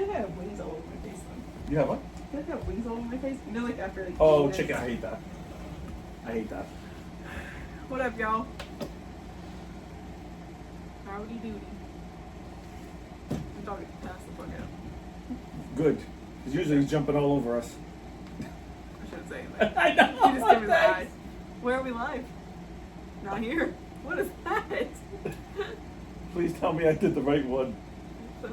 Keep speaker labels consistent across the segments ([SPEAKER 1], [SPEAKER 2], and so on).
[SPEAKER 1] think I have wings all over my face though.
[SPEAKER 2] You have what?
[SPEAKER 1] I think I have wings all over my face. You know, like after like.
[SPEAKER 2] Oh,
[SPEAKER 1] minutes.
[SPEAKER 2] chicken! I hate that. I hate that.
[SPEAKER 1] What up, y'all? Howdy doody. I'm talking fast the fuck out.
[SPEAKER 2] Good. Because usually he's jumping all over us.
[SPEAKER 1] I shouldn't say anything.
[SPEAKER 2] I know.
[SPEAKER 1] You just give me the
[SPEAKER 2] Thanks.
[SPEAKER 1] eyes. Where are we live? Not here. What is that?
[SPEAKER 2] Please tell me I did the right one.
[SPEAKER 1] So,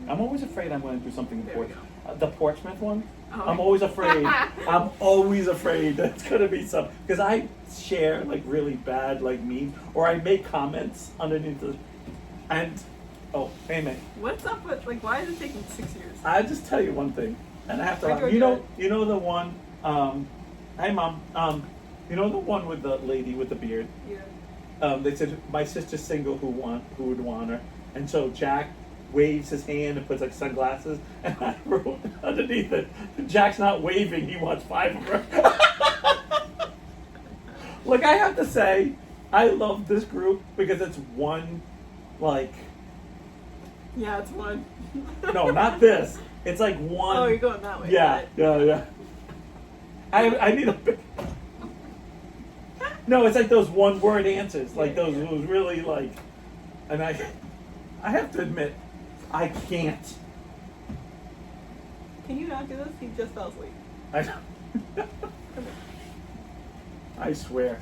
[SPEAKER 2] I'm always afraid I'm going to do something
[SPEAKER 1] There we
[SPEAKER 2] important. The Portsmouth one?
[SPEAKER 1] oh.
[SPEAKER 2] I'm always afraid. I'm always afraid that's going to be some. Because I share like really bad like memes, or I make comments underneath the. And, oh, hey man.
[SPEAKER 1] What's up with, like, why is it taking 6 years?
[SPEAKER 2] I just tell you one thing, and I have to
[SPEAKER 1] I
[SPEAKER 2] laugh.
[SPEAKER 1] go
[SPEAKER 2] You know
[SPEAKER 1] good.
[SPEAKER 2] the one. Hey mom. You know the one with the lady with the beard.
[SPEAKER 1] Yeah.
[SPEAKER 2] They said my sister's single. Who would want her? And so Jack waves his hand and puts like sunglasses, and I wrote underneath it, Jack's not waving. He wants 5 of her. Look, I have to say, I love this group because it's one, like.
[SPEAKER 1] Yeah, it's one.
[SPEAKER 2] No, not this. It's like one.
[SPEAKER 1] Oh, you're going that way.
[SPEAKER 2] Yeah,
[SPEAKER 1] got it.
[SPEAKER 2] yeah. I need a big. No, it's like those one word answers, like those really like, and I have to admit, I can't.
[SPEAKER 1] Can you not do this? He just fell asleep.
[SPEAKER 2] I swear,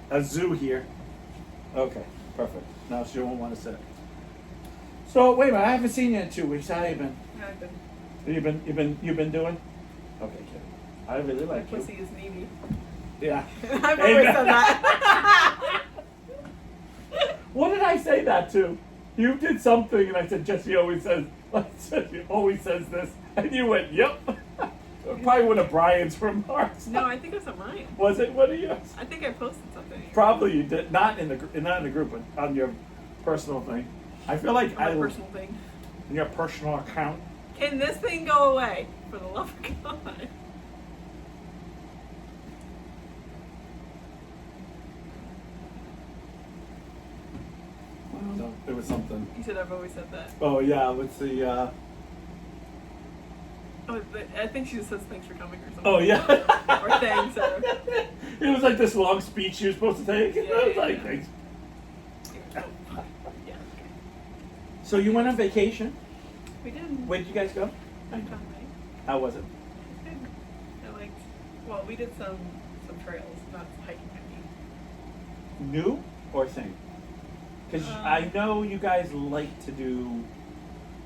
[SPEAKER 2] a zoo here. Okay, perfect. Now she won't want to sit. So wait a minute, I haven't seen you in 2 weeks. How you been?
[SPEAKER 1] I've been.
[SPEAKER 2] You've been doing? Okay, kid. I really
[SPEAKER 1] My
[SPEAKER 2] like you.
[SPEAKER 1] pussy is needy.
[SPEAKER 2] Yeah.
[SPEAKER 1] I've always said that.
[SPEAKER 2] What did I say that to? You did something, and I said Jesse always says. Jesse always says this, and you went, "Yep." Probably one of Brian's remarks.
[SPEAKER 1] No, I think it was on mine.
[SPEAKER 2] Was it one of yours?
[SPEAKER 1] I think I posted something.
[SPEAKER 2] Probably you did. Not in the group, but on your personal thing. I feel like
[SPEAKER 1] My personal thing.
[SPEAKER 2] in your personal account.
[SPEAKER 1] Can this thing go away? For the love of God.
[SPEAKER 2] So there was something.
[SPEAKER 1] You said I've always said that.
[SPEAKER 2] Oh yeah, let's see.
[SPEAKER 1] Oh, I think she just says thanks for coming or something.
[SPEAKER 2] Oh yeah.
[SPEAKER 1] Or thanks, or...
[SPEAKER 2] It was like this long speech you were supposed to take.
[SPEAKER 1] Yeah,
[SPEAKER 2] I was
[SPEAKER 1] yeah,
[SPEAKER 2] like,
[SPEAKER 1] yeah.
[SPEAKER 2] thanks.
[SPEAKER 1] Yeah, okay.
[SPEAKER 2] So you went on vacation.
[SPEAKER 1] We did.
[SPEAKER 2] Where did you guys go?
[SPEAKER 1] Fun, right?
[SPEAKER 2] How was it?
[SPEAKER 1] Good. I liked. Well, we did some trails, not hiking.
[SPEAKER 2] New or same? Because I know you guys like to do.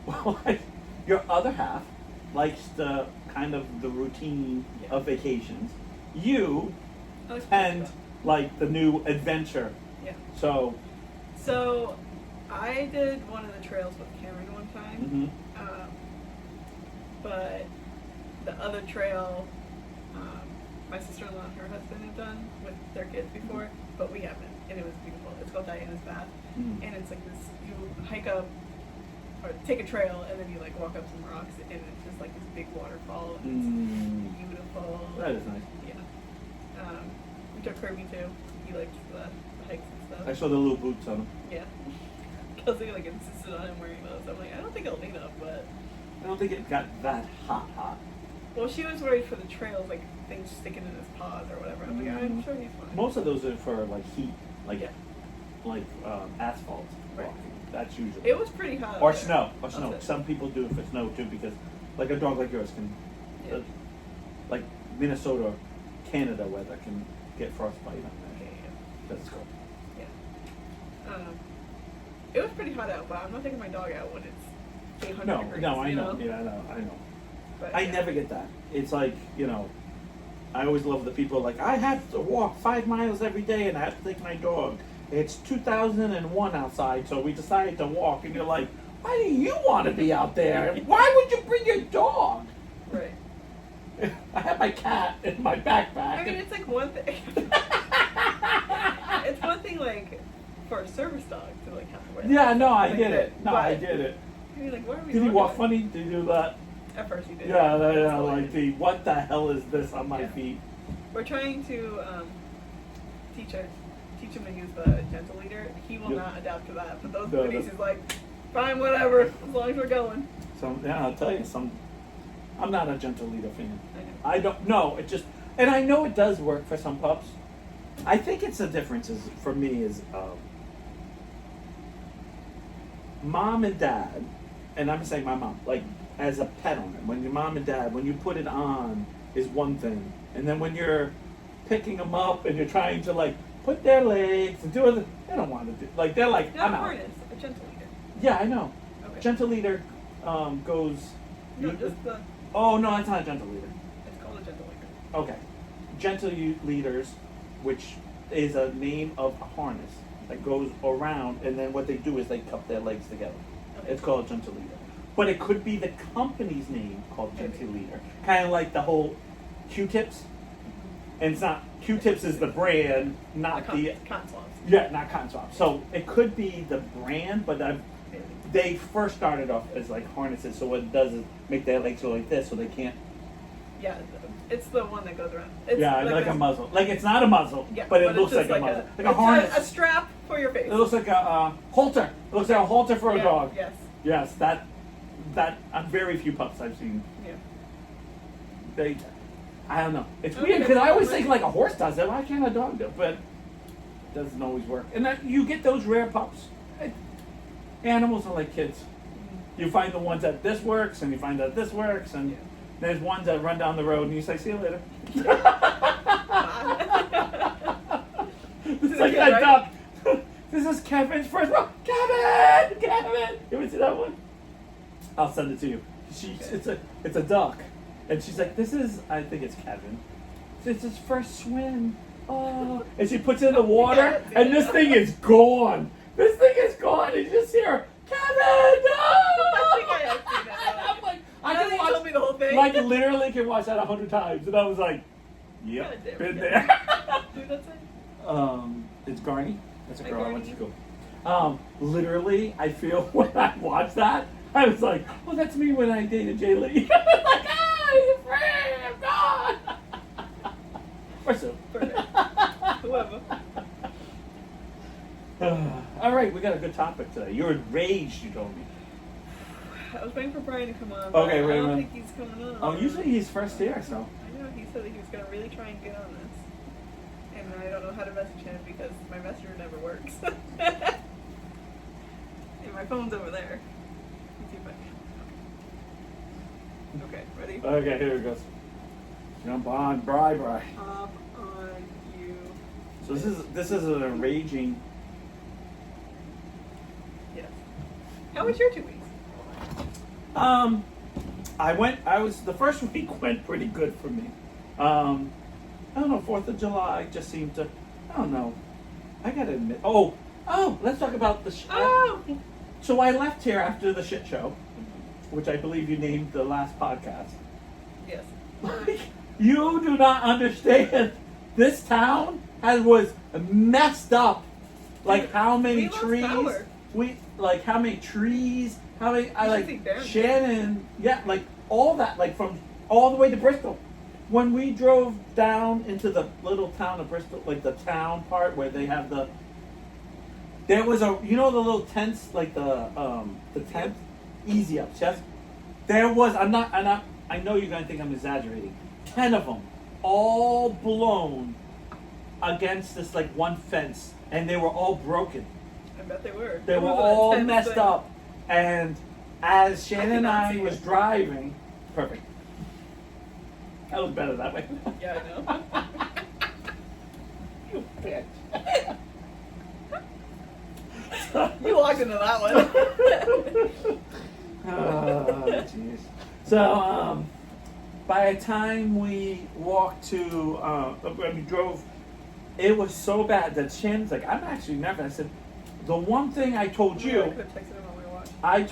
[SPEAKER 2] Well, like, your other half likes the kind of the routine of vacations. You tend like the new adventure.
[SPEAKER 1] Yeah.
[SPEAKER 2] So.
[SPEAKER 1] So, I did one of the trails with Cameron one time.
[SPEAKER 2] Mm-hmm.
[SPEAKER 1] But the other trail, my sister-in-law and her husband had done with their kids before, but we haven't, and it was beautiful. It's called Diana's Bath, and it's like this, you hike up, or take a trail, and then you like walk up some rocks, and it's just like this big waterfall, and it's beautiful.
[SPEAKER 2] That is nice.
[SPEAKER 1] Yeah. We took Kirby too. He liked the hikes and stuff.
[SPEAKER 2] I saw the little boots on him.
[SPEAKER 1] Yeah. Kelsey like insisted on him wearing those. I'm like, I don't think I'll need them, but...
[SPEAKER 2] I don't think it got that hot.
[SPEAKER 1] Well, she was worried for the trails, like things sticking in his paws or whatever. I'm like, I'm sure he's fine.
[SPEAKER 2] Most of those are for like heat, like
[SPEAKER 1] Yeah.
[SPEAKER 2] like asphalt
[SPEAKER 1] Right.
[SPEAKER 2] walking. That's usually.
[SPEAKER 1] It was pretty hot.
[SPEAKER 2] Or
[SPEAKER 1] out there.
[SPEAKER 2] snow. Or
[SPEAKER 1] That's
[SPEAKER 2] snow.
[SPEAKER 1] it.
[SPEAKER 2] Some people do it for snow too, because like a dog like yours can,
[SPEAKER 1] Yeah.
[SPEAKER 2] like Minnesota, Canada weather can get frostbite on
[SPEAKER 1] Yeah,
[SPEAKER 2] that. That's cool.
[SPEAKER 1] yeah. It was pretty hot out, but I'm not taking my dog out when it's 800
[SPEAKER 2] No,
[SPEAKER 1] degrees.
[SPEAKER 2] no, I
[SPEAKER 1] you
[SPEAKER 2] know. Yeah, I know.
[SPEAKER 1] But,
[SPEAKER 2] I
[SPEAKER 1] yeah.
[SPEAKER 2] never get that. It's like, I always love the people like, I have to walk 5 miles every day and I have to take my dog. It's 2001 outside, so we decided to walk. And you're like, why do you want to be out there? Why would you bring your dog?
[SPEAKER 1] Right.
[SPEAKER 2] I have my cat in my backpack.
[SPEAKER 1] I mean, it's like one thing. It's one thing, like, for a service dog to, like, have to wear that.
[SPEAKER 2] Yeah, no, I
[SPEAKER 1] Like
[SPEAKER 2] get
[SPEAKER 1] that.
[SPEAKER 2] it. No, I get it.
[SPEAKER 1] You're like, what are we
[SPEAKER 2] Did he
[SPEAKER 1] doing?
[SPEAKER 2] walk funny? Did he do that?
[SPEAKER 1] At first he did.
[SPEAKER 2] Yeah,
[SPEAKER 1] That's
[SPEAKER 2] like
[SPEAKER 1] hilarious.
[SPEAKER 2] the, what the hell is this on my
[SPEAKER 1] Yeah.
[SPEAKER 2] feet?
[SPEAKER 1] We're trying to teach her teach him to use the gentle leader, he will
[SPEAKER 2] Yep.
[SPEAKER 1] not adapt to that. But those
[SPEAKER 2] No,
[SPEAKER 1] booties,
[SPEAKER 2] no.
[SPEAKER 1] he's like, fine, whatever, as long as we're going.
[SPEAKER 2] Yeah, I'll tell you, I'm not a gentle leader fan.
[SPEAKER 1] I know.
[SPEAKER 2] I don't know. It just, and I know it does work for some pups. I think it's the differences for me is mom and dad, and I'm saying my mom, like as a pet owner, when your mom and dad, when you put it on is one thing, and then when you're picking them up and you're trying to like put their legs and do it, they don't want to do, like they're like,
[SPEAKER 1] Not
[SPEAKER 2] I'm
[SPEAKER 1] a
[SPEAKER 2] out.
[SPEAKER 1] harness, a gentle leader.
[SPEAKER 2] Yeah, I know.
[SPEAKER 1] Okay.
[SPEAKER 2] Gentle leader goes.
[SPEAKER 1] No, just the.
[SPEAKER 2] Oh no, it's not a gentle leader.
[SPEAKER 1] It's called a gentle leader.
[SPEAKER 2] Okay. Gentle leaders, which is a name of a harness that goes around, and then what they do is they cup their legs together.
[SPEAKER 1] Okay.
[SPEAKER 2] It's called gentle leader. But it could be the company's name called gentle leader. Kind of like the whole Q-tips. And it's not, Q-tips is the brand, not the
[SPEAKER 1] cotton swabs.
[SPEAKER 2] yeah, not cotton swab. So it could be the brand, but they first started off as like harnesses. So what it does is make their legs go like this, so they can't.
[SPEAKER 1] Yeah, it's the one that goes around. It's
[SPEAKER 2] Yeah, like a muzzle. Like it's not a muzzle,
[SPEAKER 1] Yeah,
[SPEAKER 2] but it
[SPEAKER 1] it's
[SPEAKER 2] looks
[SPEAKER 1] just
[SPEAKER 2] like a muzzle, like a
[SPEAKER 1] it's
[SPEAKER 2] harness.
[SPEAKER 1] A strap for your face.
[SPEAKER 2] It looks like a halter. It looks like a halter for a
[SPEAKER 1] Yeah,
[SPEAKER 2] dog.
[SPEAKER 1] Yes.
[SPEAKER 2] Yes, that on very few pups I've seen.
[SPEAKER 1] Yeah.
[SPEAKER 2] They, I don't know. It's
[SPEAKER 1] Okay,
[SPEAKER 2] weird because I always
[SPEAKER 1] right.
[SPEAKER 2] think like a horse does it. Why can't a dog do it? But it doesn't always work. And that, you get those rare pups. Animals are like kids. You find the ones that this works, and you find that this works, and
[SPEAKER 1] Yeah.
[SPEAKER 2] there's ones that run down the road, and you say, "See you later." It's like that duck. This is Kevin's first one. Kevin! You ever see that one? I'll send it to you. It's a duck, and she's like, "This is, I think it's Kevin. It's his first swim." Oh, and she puts it in the water, and this thing is gone. This thing is gone. And you just hear, "Kevin, no!"
[SPEAKER 1] I think I have seen that.
[SPEAKER 2] And I'm like, I
[SPEAKER 1] Now
[SPEAKER 2] can
[SPEAKER 1] that you
[SPEAKER 2] watch,
[SPEAKER 1] told me the whole thing.
[SPEAKER 2] like literally can watch that 100 times, and I was like, "Yep,
[SPEAKER 1] God damn
[SPEAKER 2] been
[SPEAKER 1] it.
[SPEAKER 2] there."
[SPEAKER 1] Dude, that's it.
[SPEAKER 2] It's Garney. That's a
[SPEAKER 1] Hi,
[SPEAKER 2] girl I went
[SPEAKER 1] Garney.
[SPEAKER 2] to school. Literally, I feel when I watched that, I was like, "Oh, that's me when I dated Jay Lee." Like, you're free, I'm gone. Or so.
[SPEAKER 1] Perfect. Whoever.
[SPEAKER 2] All right, we got a good topic today. You're enraged, you told me.
[SPEAKER 1] I was waiting for Brian to come on.
[SPEAKER 2] Okay,
[SPEAKER 1] but
[SPEAKER 2] wait a
[SPEAKER 1] I don't
[SPEAKER 2] minute.
[SPEAKER 1] think he's coming on.
[SPEAKER 2] Oh, usually he's first here, so.
[SPEAKER 1] I know he said that he was going to really try and get on this. And I don't know how to message him because my messenger never works. And my phone's over there. Let's see if I can. Okay, ready?
[SPEAKER 2] Okay, here it goes. Jump on, bri.
[SPEAKER 1] Up on you.
[SPEAKER 2] So this is an enraging.
[SPEAKER 1] Yes. How was your 2 weeks?
[SPEAKER 2] The first week went pretty good for me. I don't know, 4th of July just seemed to, I don't know. I gotta admit, let's talk about the
[SPEAKER 1] Oh!
[SPEAKER 2] So I left here after the shit show, which I believe you named the last podcast.
[SPEAKER 1] Yes.
[SPEAKER 2] Like, you do not understand. This town was messed up. Like how many
[SPEAKER 1] we lost
[SPEAKER 2] trees?
[SPEAKER 1] power.
[SPEAKER 2] How many trees? How many? I
[SPEAKER 1] You should
[SPEAKER 2] like
[SPEAKER 1] see Barron.
[SPEAKER 2] Shannon. Yeah, like all that. Like from all the way to Bristol. When we drove down into the little town of Bristol, like the town part where they have there was the little tents, like the tent, easy ups, yes? There was, I know you're gonna think I'm exaggerating, 10 of them, all blown against this like one fence, and they were all broken.
[SPEAKER 1] I bet they were.
[SPEAKER 2] They
[SPEAKER 1] It
[SPEAKER 2] were
[SPEAKER 1] was an
[SPEAKER 2] all
[SPEAKER 1] intense
[SPEAKER 2] messed
[SPEAKER 1] thing.
[SPEAKER 2] up, and as Shannon and
[SPEAKER 1] not
[SPEAKER 2] I
[SPEAKER 1] see
[SPEAKER 2] was
[SPEAKER 1] it.
[SPEAKER 2] driving, perfect. I look better that way.
[SPEAKER 1] Yeah, I know.
[SPEAKER 2] You bitch.
[SPEAKER 1] You walked into that one.
[SPEAKER 2] Oh, jeez. So, by the time we walked to, when we drove, it was so bad that Shannon's like, I'm actually nervous. I said, the one thing I told
[SPEAKER 1] I
[SPEAKER 2] you,
[SPEAKER 1] could have texted him on my watch.
[SPEAKER 2] I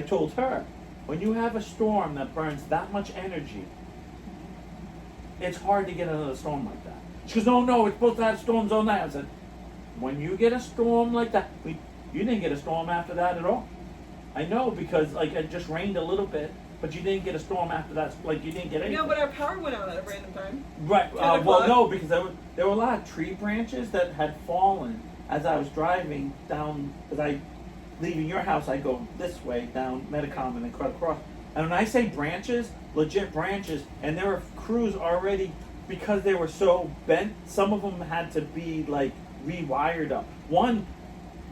[SPEAKER 2] told her, when you have a storm that burns that much energy, it's hard to get another storm like that. She goes, no, it's supposed to have storms all night. I said, when you get a storm like that, you didn't get a storm after that at all. I know because like it just rained a little bit, but you didn't get a storm after that. Like you didn't get anything.
[SPEAKER 1] No, but our power went out at a random time.
[SPEAKER 2] Right.
[SPEAKER 1] 10
[SPEAKER 2] Well,
[SPEAKER 1] o'clock.
[SPEAKER 2] no, because there were a lot of tree branches that had fallen as I was driving down. Because leaving your house, I go this way down Metacom and then cut across. And when I say branches, legit branches, and there were crews already because they were so bent. Some of them had to be like rewired up. One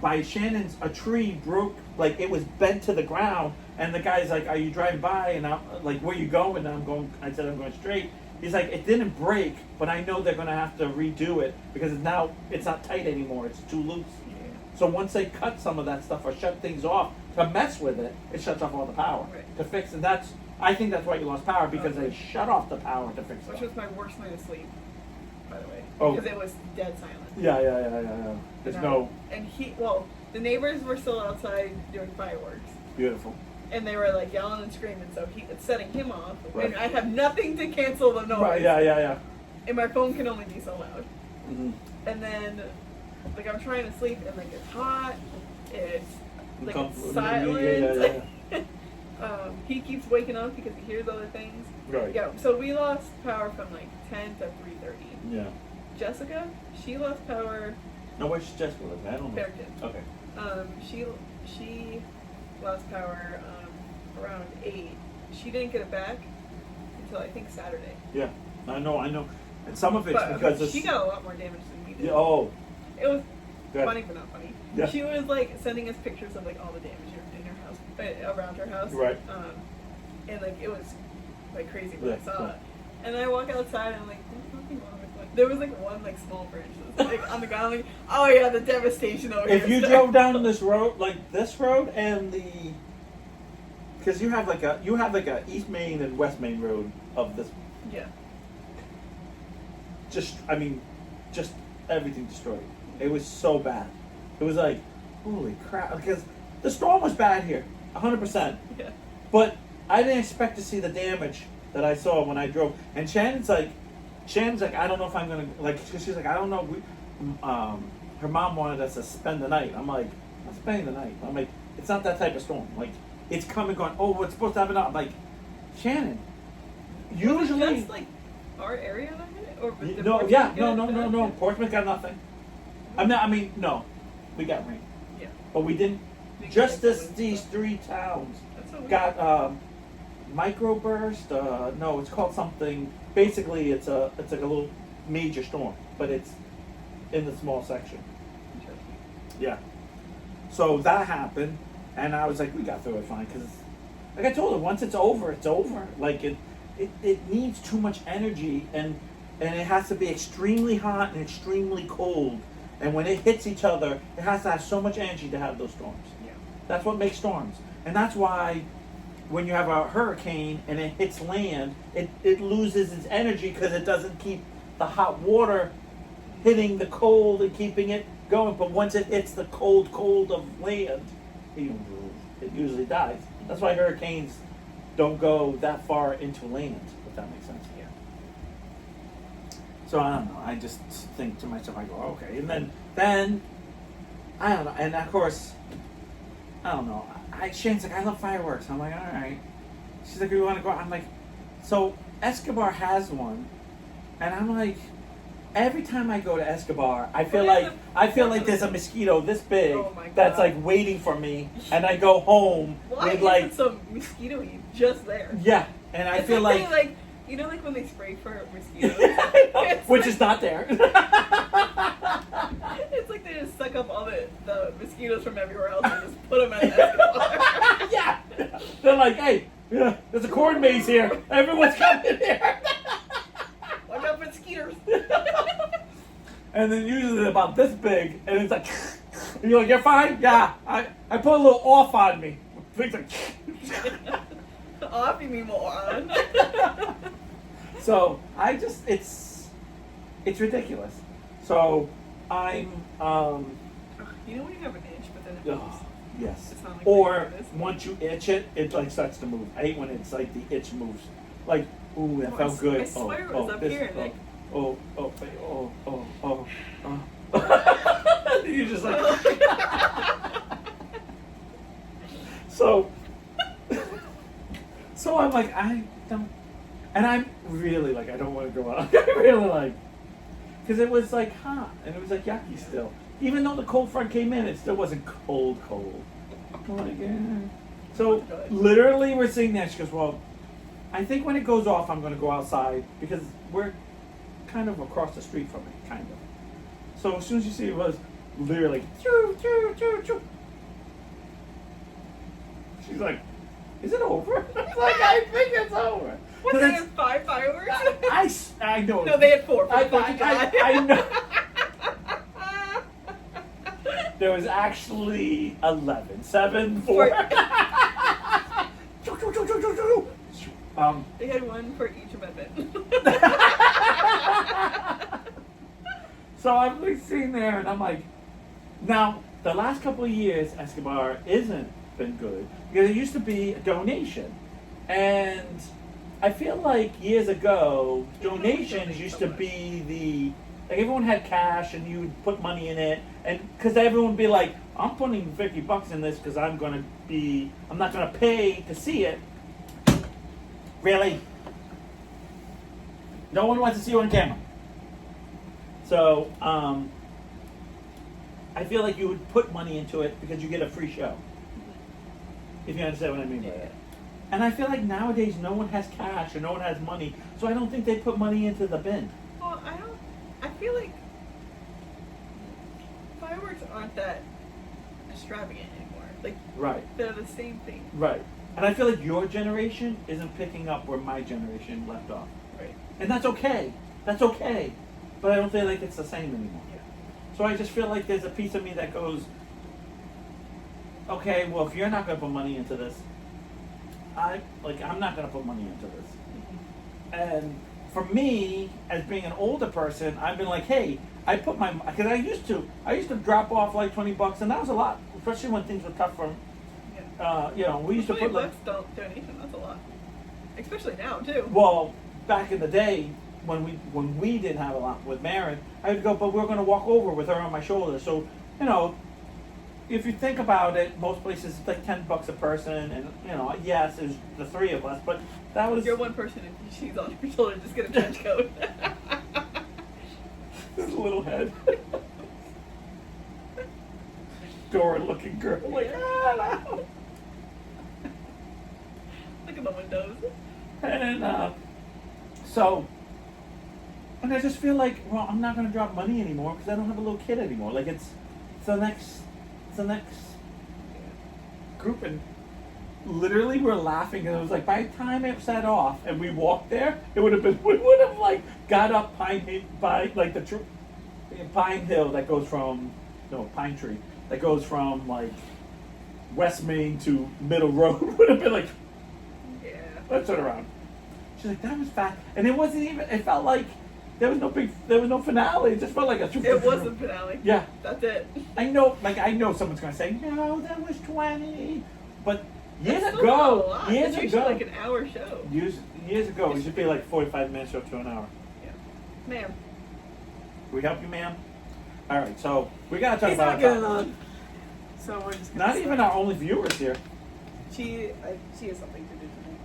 [SPEAKER 2] by Shannon's, a tree broke, like it was bent to the ground, and the guy's like, "Are you driving by?" And I'm like, "Where you going?" And I'm going. I said, "I'm going straight." He's like, "It didn't break, but I know they're gonna have to redo it because it's not tight anymore. It's too loose."
[SPEAKER 1] Yeah.
[SPEAKER 2] So once they cut some of that stuff or shut things off to mess with it, it shuts off all the power
[SPEAKER 1] Right.
[SPEAKER 2] to fix it. I think that's why you lost power because they shut off the power to fix it.
[SPEAKER 1] Which was my worst night of sleep, by the way.
[SPEAKER 2] Oh.
[SPEAKER 1] Because it was dead silent.
[SPEAKER 2] Yeah. There's no
[SPEAKER 1] And the neighbors were still outside doing fireworks.
[SPEAKER 2] beautiful.
[SPEAKER 1] And they were like yelling and screaming, so it's setting him off.
[SPEAKER 2] Right.
[SPEAKER 1] And I have nothing to cancel the noise.
[SPEAKER 2] Right, yeah.
[SPEAKER 1] And my phone can only be so loud.
[SPEAKER 2] Mm-hmm.
[SPEAKER 1] And then, like, I'm trying to sleep, and like it's hot. It's like it's
[SPEAKER 2] Uncomfortable.
[SPEAKER 1] silent.
[SPEAKER 2] Yeah.
[SPEAKER 1] He keeps waking up because he hears other things.
[SPEAKER 2] Right.
[SPEAKER 1] Yeah. So we lost power from like 10 to 3:30.
[SPEAKER 2] Yeah.
[SPEAKER 1] Jessica, she lost power.
[SPEAKER 2] No, where's Jessica live? I don't know.
[SPEAKER 1] Fairkit.
[SPEAKER 2] Okay.
[SPEAKER 1] She lost power around 8. She didn't get it back until I think Saturday.
[SPEAKER 2] Yeah. I know. And some of it's because
[SPEAKER 1] But she got a lot more damage than we did.
[SPEAKER 2] Yeah, oh.
[SPEAKER 1] It was
[SPEAKER 2] Good.
[SPEAKER 1] funny but not funny.
[SPEAKER 2] Yeah.
[SPEAKER 1] She was like sending us pictures of like all the damage in her house, around her house.
[SPEAKER 2] Right.
[SPEAKER 1] And like it was like crazy when
[SPEAKER 2] Yeah,
[SPEAKER 1] I saw
[SPEAKER 2] yeah.
[SPEAKER 1] it. And I walk outside and I'm like, there's nothing wrong with it. There was like one like small branch that was, like on the ground. I'm like, oh yeah, the devastation over
[SPEAKER 2] If
[SPEAKER 1] here.
[SPEAKER 2] you drove down this road, and because you have like a East Main and West Main road of this,
[SPEAKER 1] Yeah.
[SPEAKER 2] just everything destroyed. It was so bad. It was like, holy crap, because the storm was bad here, 100%.
[SPEAKER 1] Yeah.
[SPEAKER 2] But I didn't expect to see the damage that I saw when I drove. And Shannon's like, I don't know if I'm gonna she's like, I don't know. Her mom wanted us to spend the night. I'm like, I'm spending the night. I'm like, it's not that type of storm. Like, it's coming, going. Oh, it's supposed to happen. I'm like, Shannon. Usually,
[SPEAKER 1] That's like our area that hit it, or did
[SPEAKER 2] no,
[SPEAKER 1] Portsmouth
[SPEAKER 2] yeah,
[SPEAKER 1] get it?
[SPEAKER 2] no. Portsmouth got nothing. No, we got rain,
[SPEAKER 1] Yeah.
[SPEAKER 2] but we didn't.
[SPEAKER 1] We
[SPEAKER 2] Just
[SPEAKER 1] got wind
[SPEAKER 2] these
[SPEAKER 1] stuff.
[SPEAKER 2] 3 towns
[SPEAKER 1] That's what we
[SPEAKER 2] got microburst. No, it's called something. Basically, it's like a little major storm, but it's in the small section.
[SPEAKER 1] Interesting.
[SPEAKER 2] Yeah. So that happened, and I was like, we got through it fine, because, like I told her, once it's over, it's over. Like it needs too much energy, and it has to be extremely hot and extremely cold, and when it hits each other, it has to have so much energy to have those storms.
[SPEAKER 1] Yeah.
[SPEAKER 2] That's what makes storms, and that's why when you have a hurricane and it hits land, it loses its energy because it doesn't keep the hot water hitting the cold and keeping it going. But once it hits the cold of land, it usually dies. That's why hurricanes don't go that far into land, if that makes sense.
[SPEAKER 1] Yeah.
[SPEAKER 2] So I don't know. I just think to myself, I go, okay. And then I don't know. And of course, I don't know. Shane's like, I love fireworks. I'm like, all right. She's like, we want to go out. I'm like, so Escobar has one, and I'm like, every time I go to Escobar, I feel like there's a mosquito this big
[SPEAKER 1] Oh my
[SPEAKER 2] that's
[SPEAKER 1] God.
[SPEAKER 2] like waiting for me, and I go home
[SPEAKER 1] Why
[SPEAKER 2] with
[SPEAKER 1] is
[SPEAKER 2] like,
[SPEAKER 1] it so mosquito-y just there?
[SPEAKER 2] yeah, and I
[SPEAKER 1] It's
[SPEAKER 2] feel
[SPEAKER 1] like,
[SPEAKER 2] like,
[SPEAKER 1] they, like you know, like when they spray for mosquitoes. It's
[SPEAKER 2] which
[SPEAKER 1] like-
[SPEAKER 2] is not there.
[SPEAKER 1] It's like they just suck up all the mosquitoes from everywhere else and just put them at Escobar.
[SPEAKER 2] Yeah, they're like, hey, yeah, there's a corn maze here. Everyone's coming here.
[SPEAKER 1] Watch out for mosquitoes.
[SPEAKER 2] And then usually they're about this big, and it's like, and you're like, you're fine? Yeah. I put a little off on me. Things like,
[SPEAKER 1] Off, you mean more on.
[SPEAKER 2] so I just, it's ridiculous. So I'm,
[SPEAKER 1] You know when you have an itch, but then it moves.
[SPEAKER 2] yes.
[SPEAKER 1] It's not like
[SPEAKER 2] Or
[SPEAKER 1] like this.
[SPEAKER 2] once you itch it, it like starts to move. I hate when it's like the itch moves. Like, ooh, that
[SPEAKER 1] Oh,
[SPEAKER 2] felt good.
[SPEAKER 1] I swear it was up
[SPEAKER 2] this,
[SPEAKER 1] here, Nick.
[SPEAKER 2] oh. You just like. So I'm like, I don't, and I'm really like, I don't want to go out. I really like, because it was like hot and it was like yucky still. Even though the cold front came in, it still wasn't cold. I'm like, yeah. So literally, we're sitting there. She goes, well, I think when it goes off, I'm going to go outside because we're kind of across the street from it, kind of. So as soon as you see it was literally, choo, choo, choo, choo. She's like, is it over? I was like, I think it's over.
[SPEAKER 1] What, they had 5 fireworks?
[SPEAKER 2] I know.
[SPEAKER 1] No, they had 4.
[SPEAKER 2] I know. There was actually 11. 7, 4.
[SPEAKER 1] They had one for each amendment.
[SPEAKER 2] So I'm like sitting there and I'm like, now the last couple of years Escobar isn't been good because it used to be a donation, and I feel like years ago donations used to be the, like everyone had cash and you would put money in it, and because everyone would be like, I'm putting $50 in this because I'm not gonna pay to see it. Really? No one wants to see you on camera. So I feel like you would put money into it because you get a free show. If you understand what I mean by that. And I feel like nowadays no one has cash or no one has money, so I don't think they put money into the bin.
[SPEAKER 1] Well, I feel like fireworks aren't that extravagant anymore. Like,
[SPEAKER 2] right.
[SPEAKER 1] They're the same thing.
[SPEAKER 2] Right. And I feel like your generation isn't picking up where my generation left off.
[SPEAKER 1] Right.
[SPEAKER 2] And that's okay. That's okay. But I don't feel like it's the same anymore.
[SPEAKER 1] Yeah.
[SPEAKER 2] So I just feel like there's a piece of me that goes, okay, well, if you're not going to put money into this, I'm not going to put money into this.
[SPEAKER 1] Mm-hmm.
[SPEAKER 2] And for me, as being an older person, I've been like, hey, because I used to drop off like $20, and that was a lot, especially when things were tough for, we used to put like
[SPEAKER 1] $20 donation. That's a lot, especially now too.
[SPEAKER 2] Well, back in the day when we didn't have a lot with Marin, I would go, but we were going to walk over with her on my shoulder. So, if you think about it, most places it's like $10 a person, and yes, there's the 3 of us, but that was
[SPEAKER 1] You're one person and she's on your shoulder. Just get a trench coat.
[SPEAKER 2] this little head. Dora-looking girl, like no.
[SPEAKER 1] Look at the windows.
[SPEAKER 2] And and I just feel like, well, I'm not going to drop money anymore because I don't have a little kid anymore. Like it's the next group, and literally we're laughing, and it was like by the time it set off and we walked there, we would have like got up Pine Hill that goes from Pine Tree that goes from like West Main to Middle Road would have been like,
[SPEAKER 1] yeah,
[SPEAKER 2] let's turn around. She's like, that was fast, and it wasn't even. It felt like there was no finale. It just felt like a.
[SPEAKER 1] It was a finale.
[SPEAKER 2] Yeah,
[SPEAKER 1] that's it.
[SPEAKER 2] I know someone's gonna say no, that was 20, but years
[SPEAKER 1] That's
[SPEAKER 2] ago,
[SPEAKER 1] it's usually like an hour show.
[SPEAKER 2] Years ago, it should be like 45 minutes up to an hour.
[SPEAKER 1] Yeah, ma'am.
[SPEAKER 2] Can we help you, ma'am? All right, so we gotta talk
[SPEAKER 1] He's
[SPEAKER 2] about
[SPEAKER 1] not getting on. So we're just gonna
[SPEAKER 2] not even our only viewers here.
[SPEAKER 1] She has something to do tonight.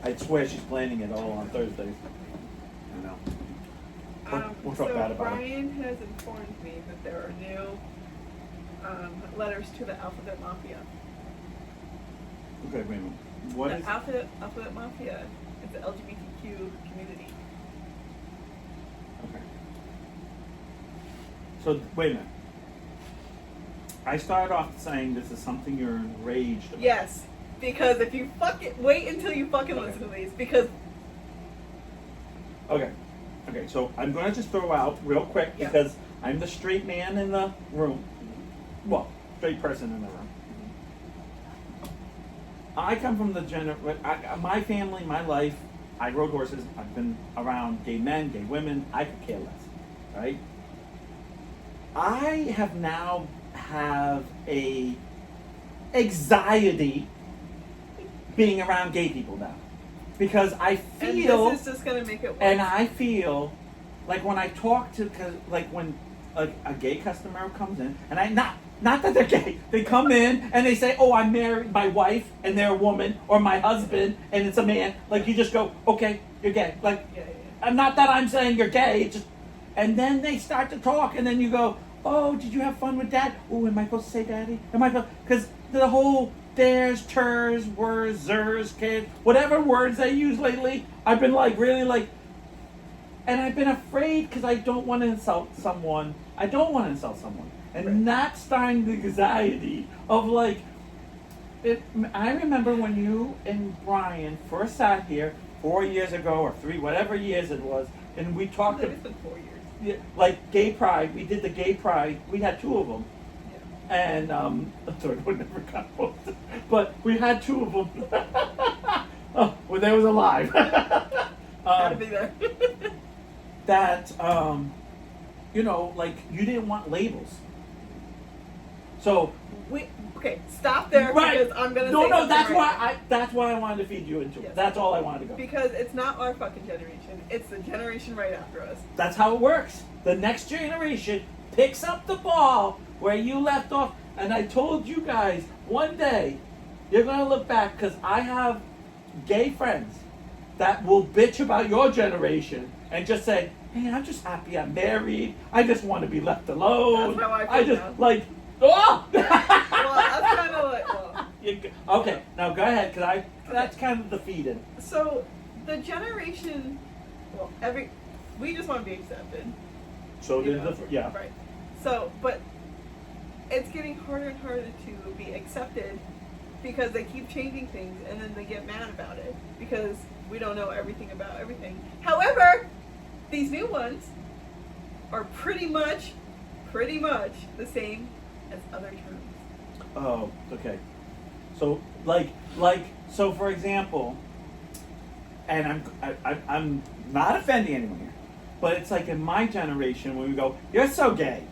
[SPEAKER 2] I swear she's planning it all on Thursdays. I know. We'll talk bad about it.
[SPEAKER 1] Brian has informed me that there are new letters to the Alphabet Mafia.
[SPEAKER 2] Okay, wait a minute. What is
[SPEAKER 1] the Alphabet Mafia? It's the LGBTQ community.
[SPEAKER 2] Okay. So wait a minute. I started off saying this is something you're enraged about.
[SPEAKER 1] Yes, because if you wait until you fucking listen to these, because.
[SPEAKER 2] Okay, so I'm going to just throw out real quick because I'm the straight man in the room. Well, straight person in the room. I come from my family, my life, I rode horses. I've been around gay men, gay women. I could care less, right? I have a anxiety being around gay people now. Because I feel,
[SPEAKER 1] and this is just gonna make it worse.
[SPEAKER 2] And I feel like when I talk to, when a gay customer comes in, and not that they're gay. They come in and they say, "Oh, I'm married, my wife, and they're a woman, or my husband, and it's a man." Like you just go, "Okay, you're gay." Like,
[SPEAKER 1] Yeah.
[SPEAKER 2] not that I'm saying you're gay. It's just, and then they start to talk, and then you go, "Oh, did you have fun with Dad? Oh, am I supposed to say Daddy? Am I?" Because the whole theirs, ters, wers, zers, kids, whatever words they use lately, I've been like really like, and I've been afraid because I don't want to insult someone. I don't want to insult someone. And
[SPEAKER 1] Right.
[SPEAKER 2] that's starting the anxiety of like, I remember when you and Brian first sat here 4 years ago or 3, whatever years it was, and we talked
[SPEAKER 1] It's been 4 years.
[SPEAKER 2] like gay pride. We did the gay pride. We had 2 of them,
[SPEAKER 1] Yeah.
[SPEAKER 2] and the third one never got posted. But we had 2 of them. Oh, well, they was alive.
[SPEAKER 1] Gotta be there.
[SPEAKER 2] That you know, like you didn't want labels. So
[SPEAKER 1] Okay, stop there
[SPEAKER 2] right.
[SPEAKER 1] because I'm gonna
[SPEAKER 2] No,
[SPEAKER 1] say
[SPEAKER 2] no,
[SPEAKER 1] something
[SPEAKER 2] that's
[SPEAKER 1] right
[SPEAKER 2] why that's why I wanted to feed you into it.
[SPEAKER 1] Yes.
[SPEAKER 2] That's all I wanted to go.
[SPEAKER 1] Because it's not our fucking generation. It's the generation right after us.
[SPEAKER 2] That's how it works. The next generation picks up the ball where you left off. And I told you guys, one day, you're going to look back because I have gay friends that will bitch about your generation and just say, "Hey, I'm just happy I'm married. I just want to be left alone."
[SPEAKER 1] That's how I feel
[SPEAKER 2] just,
[SPEAKER 1] now.
[SPEAKER 2] like, oh!
[SPEAKER 1] Well, that's kind of like, well.
[SPEAKER 2] Okay, now go ahead, because that's kind of the feed-in.
[SPEAKER 1] So, the generation, well, we just want to be accepted.
[SPEAKER 2] So
[SPEAKER 1] you
[SPEAKER 2] did
[SPEAKER 1] know?
[SPEAKER 2] yeah.
[SPEAKER 1] Right. So, but it's getting harder and harder to be accepted because they keep changing things and then they get mad about it because we don't know everything about everything. However, these new ones are pretty much the same as other terms.
[SPEAKER 2] Oh, okay. So so for example, and I'm not offending anyone here, but it's like in my generation when we go, "You're so gay,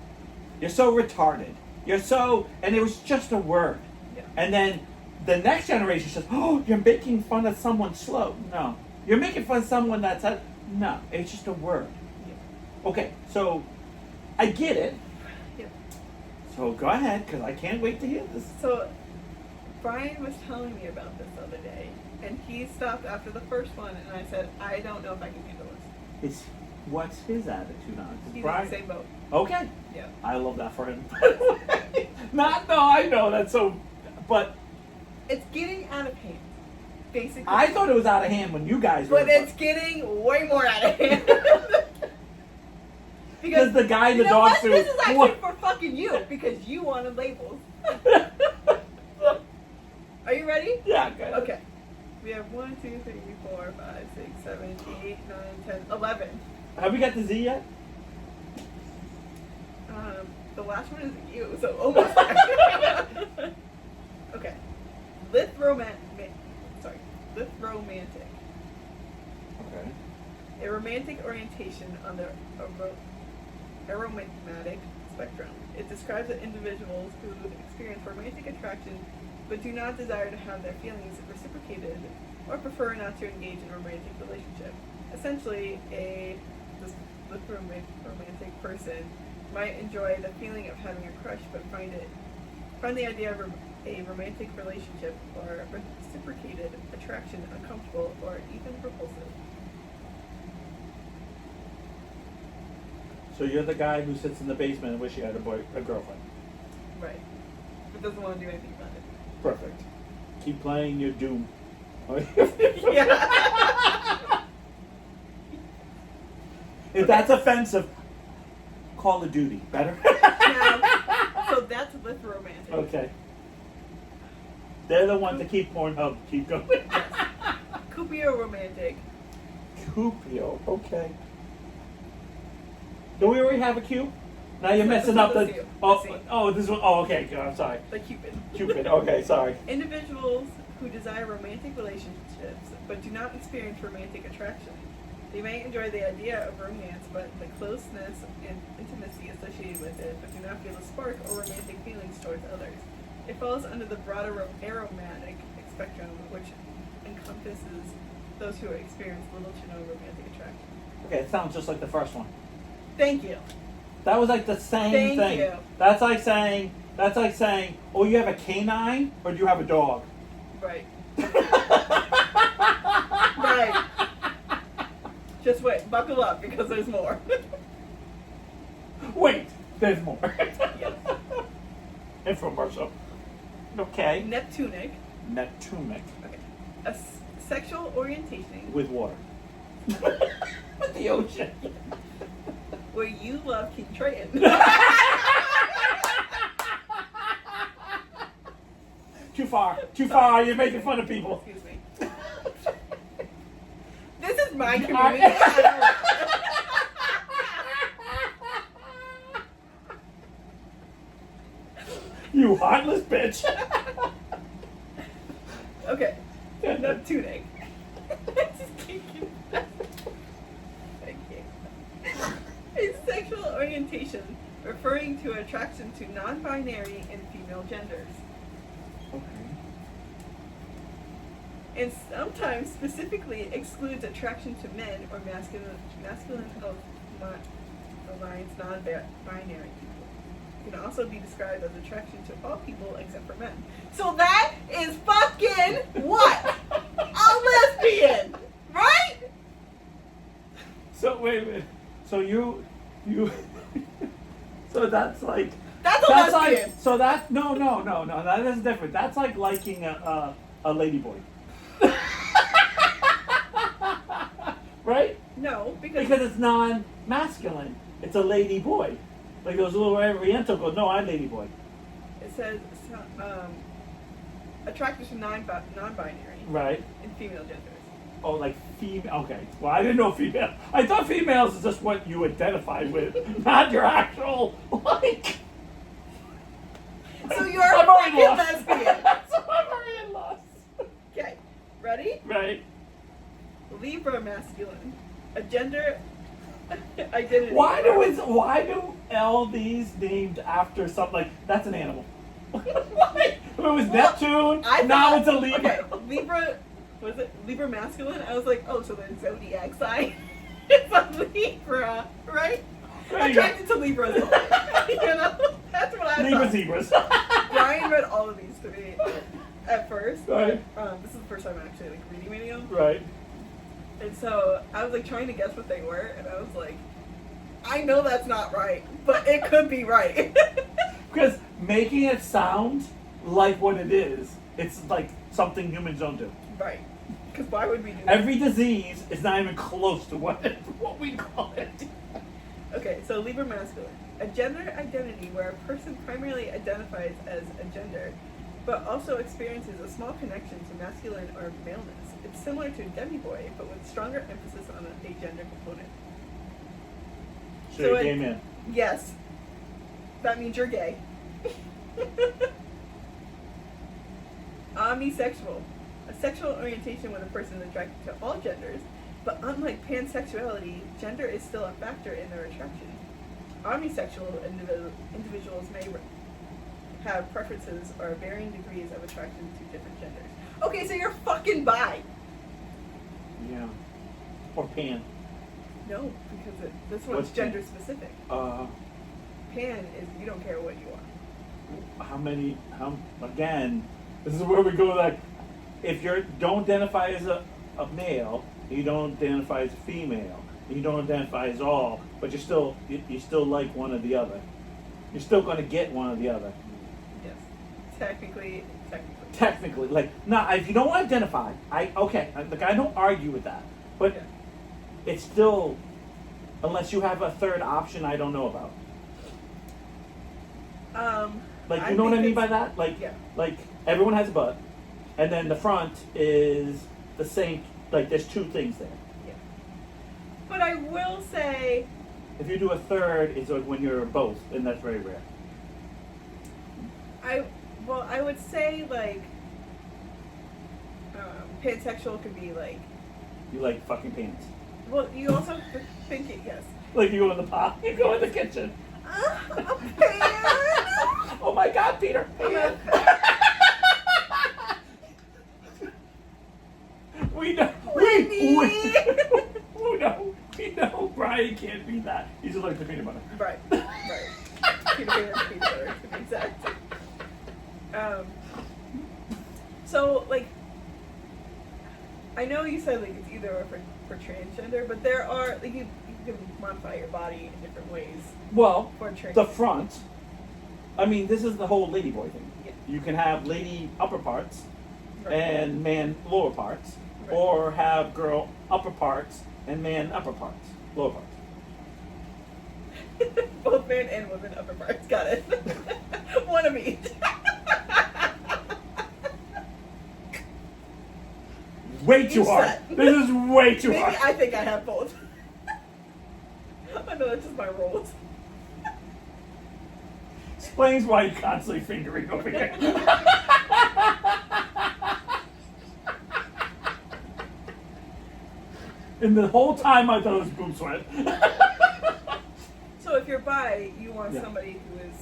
[SPEAKER 2] you're so retarded, you're so," and it was just a word.
[SPEAKER 1] Yeah.
[SPEAKER 2] And then the next generation says, "Oh, you're making fun of someone slow." No, you're making fun of someone that's no. It's just a word.
[SPEAKER 1] Yeah.
[SPEAKER 2] Okay, so I get it.
[SPEAKER 1] Yeah.
[SPEAKER 2] So go ahead, because I can't wait to hear this.
[SPEAKER 1] So, Brian was telling me about this the other day, and he stopped after the first one, and I said, "I don't know if I can handle this."
[SPEAKER 2] What's his attitude on it?
[SPEAKER 1] He's
[SPEAKER 2] Brian?
[SPEAKER 1] in the same boat.
[SPEAKER 2] Okay.
[SPEAKER 1] Yeah.
[SPEAKER 2] I love that for him. No, I know that's so, but
[SPEAKER 1] It's getting out of hand, basically.
[SPEAKER 2] I thought it was out of hand when you guys were.
[SPEAKER 1] But it's getting way more out of hand.
[SPEAKER 2] Because the guy in the
[SPEAKER 1] you know
[SPEAKER 2] dog
[SPEAKER 1] what?
[SPEAKER 2] suit.
[SPEAKER 1] This is actually for fucking you, because you wanted labels. Are you ready?
[SPEAKER 2] Yeah, good.
[SPEAKER 1] Okay. We have 1, 2, 3, 4, 5, 6, 7, 8, 9, 10, 11.
[SPEAKER 2] Have we got the Z yet?
[SPEAKER 1] The last one is you, so almost there. Okay. Lithromantic.
[SPEAKER 2] Okay.
[SPEAKER 1] A romantic orientation on the aromatic spectrum. It describes the individuals who experience romantic attraction but do not desire to have their feelings reciprocated or prefer not to engage in a romantic relationship. Essentially, this romantic person might enjoy the feeling of having a crush but find the idea of a romantic relationship or reciprocated attraction uncomfortable or even repulsive.
[SPEAKER 2] So you're the guy who sits in the basement and wish he had a girlfriend.
[SPEAKER 1] Right. But doesn't want to do anything about it.
[SPEAKER 2] Perfect. Keep playing your Doom.
[SPEAKER 1] Yeah.
[SPEAKER 2] If that's offensive, Call of Duty. Better?
[SPEAKER 1] So that's with romantic.
[SPEAKER 2] Okay. They're the ones that keep Pornhub. Keep going.
[SPEAKER 1] Cupio romantic.
[SPEAKER 2] Cupio. Okay. Do we already have a Q? Now you're
[SPEAKER 1] This
[SPEAKER 2] messing
[SPEAKER 1] is
[SPEAKER 2] up
[SPEAKER 1] the
[SPEAKER 2] the.
[SPEAKER 1] C.
[SPEAKER 2] Oh,
[SPEAKER 1] The C.
[SPEAKER 2] oh, this one. Oh, okay. I'm sorry.
[SPEAKER 1] The Cupid.
[SPEAKER 2] Cupid. Okay, sorry.
[SPEAKER 1] Individuals who desire romantic relationships but do not experience romantic attraction. They may enjoy the idea of romance, but the closeness and intimacy associated with it, but do not feel a spark or romantic feelings towards others. It falls under the broader aromatic spectrum, which encompasses those who experience little to no romantic attraction.
[SPEAKER 2] Okay, it sounds just like the first one.
[SPEAKER 1] Thank you.
[SPEAKER 2] That was like the same
[SPEAKER 1] Thank
[SPEAKER 2] thing.
[SPEAKER 1] you.
[SPEAKER 2] That's like saying That's like saying, oh, you have a canine or do you have a dog?
[SPEAKER 1] Right. Right. Just wait, buckle up because there's more.
[SPEAKER 2] Wait, there's more.
[SPEAKER 1] Yes.
[SPEAKER 2] Infomercial. Okay.
[SPEAKER 1] Neptunic.
[SPEAKER 2] Neptunic.
[SPEAKER 1] Okay. Sexual orientation
[SPEAKER 2] With water. With the ocean.
[SPEAKER 1] where you love King Triton.
[SPEAKER 2] Too far. Too far. You're making fun of people.
[SPEAKER 1] Excuse me. This is my community. I don't-
[SPEAKER 2] You heartless bitch.
[SPEAKER 1] Okay. Neptunic. Just kidding. Okay. A sexual orientation referring to attraction to non-binary and female genders.
[SPEAKER 2] Okay.
[SPEAKER 1] And sometimes specifically excludes attraction to men or masculine alliance non-binary people. It can also be described as attraction to all people except for men. So that is fucking what? A lesbian, right?
[SPEAKER 2] So wait a minute. So you so that's like
[SPEAKER 1] That's a
[SPEAKER 2] that's
[SPEAKER 1] lesbian.
[SPEAKER 2] like so that no that is different. That's like liking a ladyboy. Right?
[SPEAKER 1] No, because
[SPEAKER 2] Because it's non-masculine. It's a lady boy. Like those little Oriental go, no, I'm lady boy.
[SPEAKER 1] it says attracted to non-binary
[SPEAKER 2] Right?
[SPEAKER 1] and female genders.
[SPEAKER 2] Oh, like female. Okay. Well, I didn't know female. I thought females is just what you identify with, not your actual like.
[SPEAKER 1] So you're a
[SPEAKER 2] I'm already
[SPEAKER 1] fucking
[SPEAKER 2] lost.
[SPEAKER 1] lesbian.
[SPEAKER 2] So I'm already lost.
[SPEAKER 1] Okay, ready?
[SPEAKER 2] Right.
[SPEAKER 1] Libra masculine, a gender identity.
[SPEAKER 2] Why do all these named after something like that's an animal? Why? If it was Neptune, now it's a Libra.
[SPEAKER 1] Okay, Libra, was it Libra masculine? I was like, oh, so then zodiac sign. It's a Libra, right?
[SPEAKER 2] There you go.
[SPEAKER 1] Attracted to Libras. You know, that's what I
[SPEAKER 2] Libra
[SPEAKER 1] thought.
[SPEAKER 2] zebras.
[SPEAKER 1] Brian read all of these to me at first.
[SPEAKER 2] Right.
[SPEAKER 1] This is the first time I'm actually like reading any of them.
[SPEAKER 2] Right.
[SPEAKER 1] And so I was like trying to guess what they were, and I was like, I know that's not right, but it could be right.
[SPEAKER 2] Because making it sound like what it is, it's like something humans don't do.
[SPEAKER 1] Right. Because why would we do that?
[SPEAKER 2] Every disease is not even close to what we call it.
[SPEAKER 1] Okay, so Libra masculine. A gender identity where a person primarily identifies as a gender, but also experiences a small connection to masculine or maleness. It's similar to demi-boy, but with stronger emphasis on a gender component.
[SPEAKER 2] So you're a
[SPEAKER 1] it-
[SPEAKER 2] gay man.
[SPEAKER 1] Yes. That means you're gay. Omnisexual. A sexual orientation when a person is attracted to all genders, but unlike pansexuality, gender is still a factor in their attraction. Omnisexual individuals may have preferences or varying degrees of attraction to different genders. Okay, so you're fucking bi.
[SPEAKER 2] Yeah. Or pan.
[SPEAKER 1] No, because this one's
[SPEAKER 2] What's pan?
[SPEAKER 1] gender specific. Pan is you don't care what you are.
[SPEAKER 2] Again, this is where we go like, if you don't identify as a male, you don't identify as a female, you don't identify as all, but you still like one or the other. You're still going to get one or the other.
[SPEAKER 1] Yes. Technically.
[SPEAKER 2] Technically, like, nah, if you don't want to identify, I don't argue with that, but
[SPEAKER 1] Yeah.
[SPEAKER 2] it's still, unless you have a third option I don't know about. Like, you know what I mean by that? Like,
[SPEAKER 1] yeah.
[SPEAKER 2] like everyone has a butt, and then the front is the same. Like, there's two things there.
[SPEAKER 1] Yeah. But I will say,
[SPEAKER 2] If you do a third, it's like when you're both, and that's very rare.
[SPEAKER 1] I would say like pansexual could be like.
[SPEAKER 2] You like fucking pants.
[SPEAKER 1] Well, you also think it, yes.
[SPEAKER 2] Like you go in the pot, you go in the kitchen.
[SPEAKER 1] A pan.
[SPEAKER 2] Oh my God, Peter!
[SPEAKER 1] I'm
[SPEAKER 2] Pan. We know.
[SPEAKER 1] Whitney.
[SPEAKER 2] We know. Brian can't be that. He's allergic to peanut butter.
[SPEAKER 1] Right. Peanut butter, to be exact. So like, I know you said like it's either or for transgender, but there are like you can modify your body in different ways
[SPEAKER 2] Well,
[SPEAKER 1] for trans.
[SPEAKER 2] the front. I mean, this is the whole ladyboy thing.
[SPEAKER 1] Yeah.
[SPEAKER 2] You can have lady upper parts
[SPEAKER 1] Right.
[SPEAKER 2] and man lower parts,
[SPEAKER 1] Right.
[SPEAKER 2] or have girl upper parts and man upper parts, lower parts.
[SPEAKER 1] Both man and woman upper parts. Got it. One of each.
[SPEAKER 2] Way too
[SPEAKER 1] Each
[SPEAKER 2] hard.
[SPEAKER 1] set.
[SPEAKER 2] This is way too
[SPEAKER 1] Maybe
[SPEAKER 2] hard.
[SPEAKER 1] I think I have both. I know that's just my roles.
[SPEAKER 2] Explains why you're constantly fingering over here. And the whole time I thought it was boob sweat.
[SPEAKER 1] So if you're bi, you want
[SPEAKER 2] Yeah.
[SPEAKER 1] somebody who is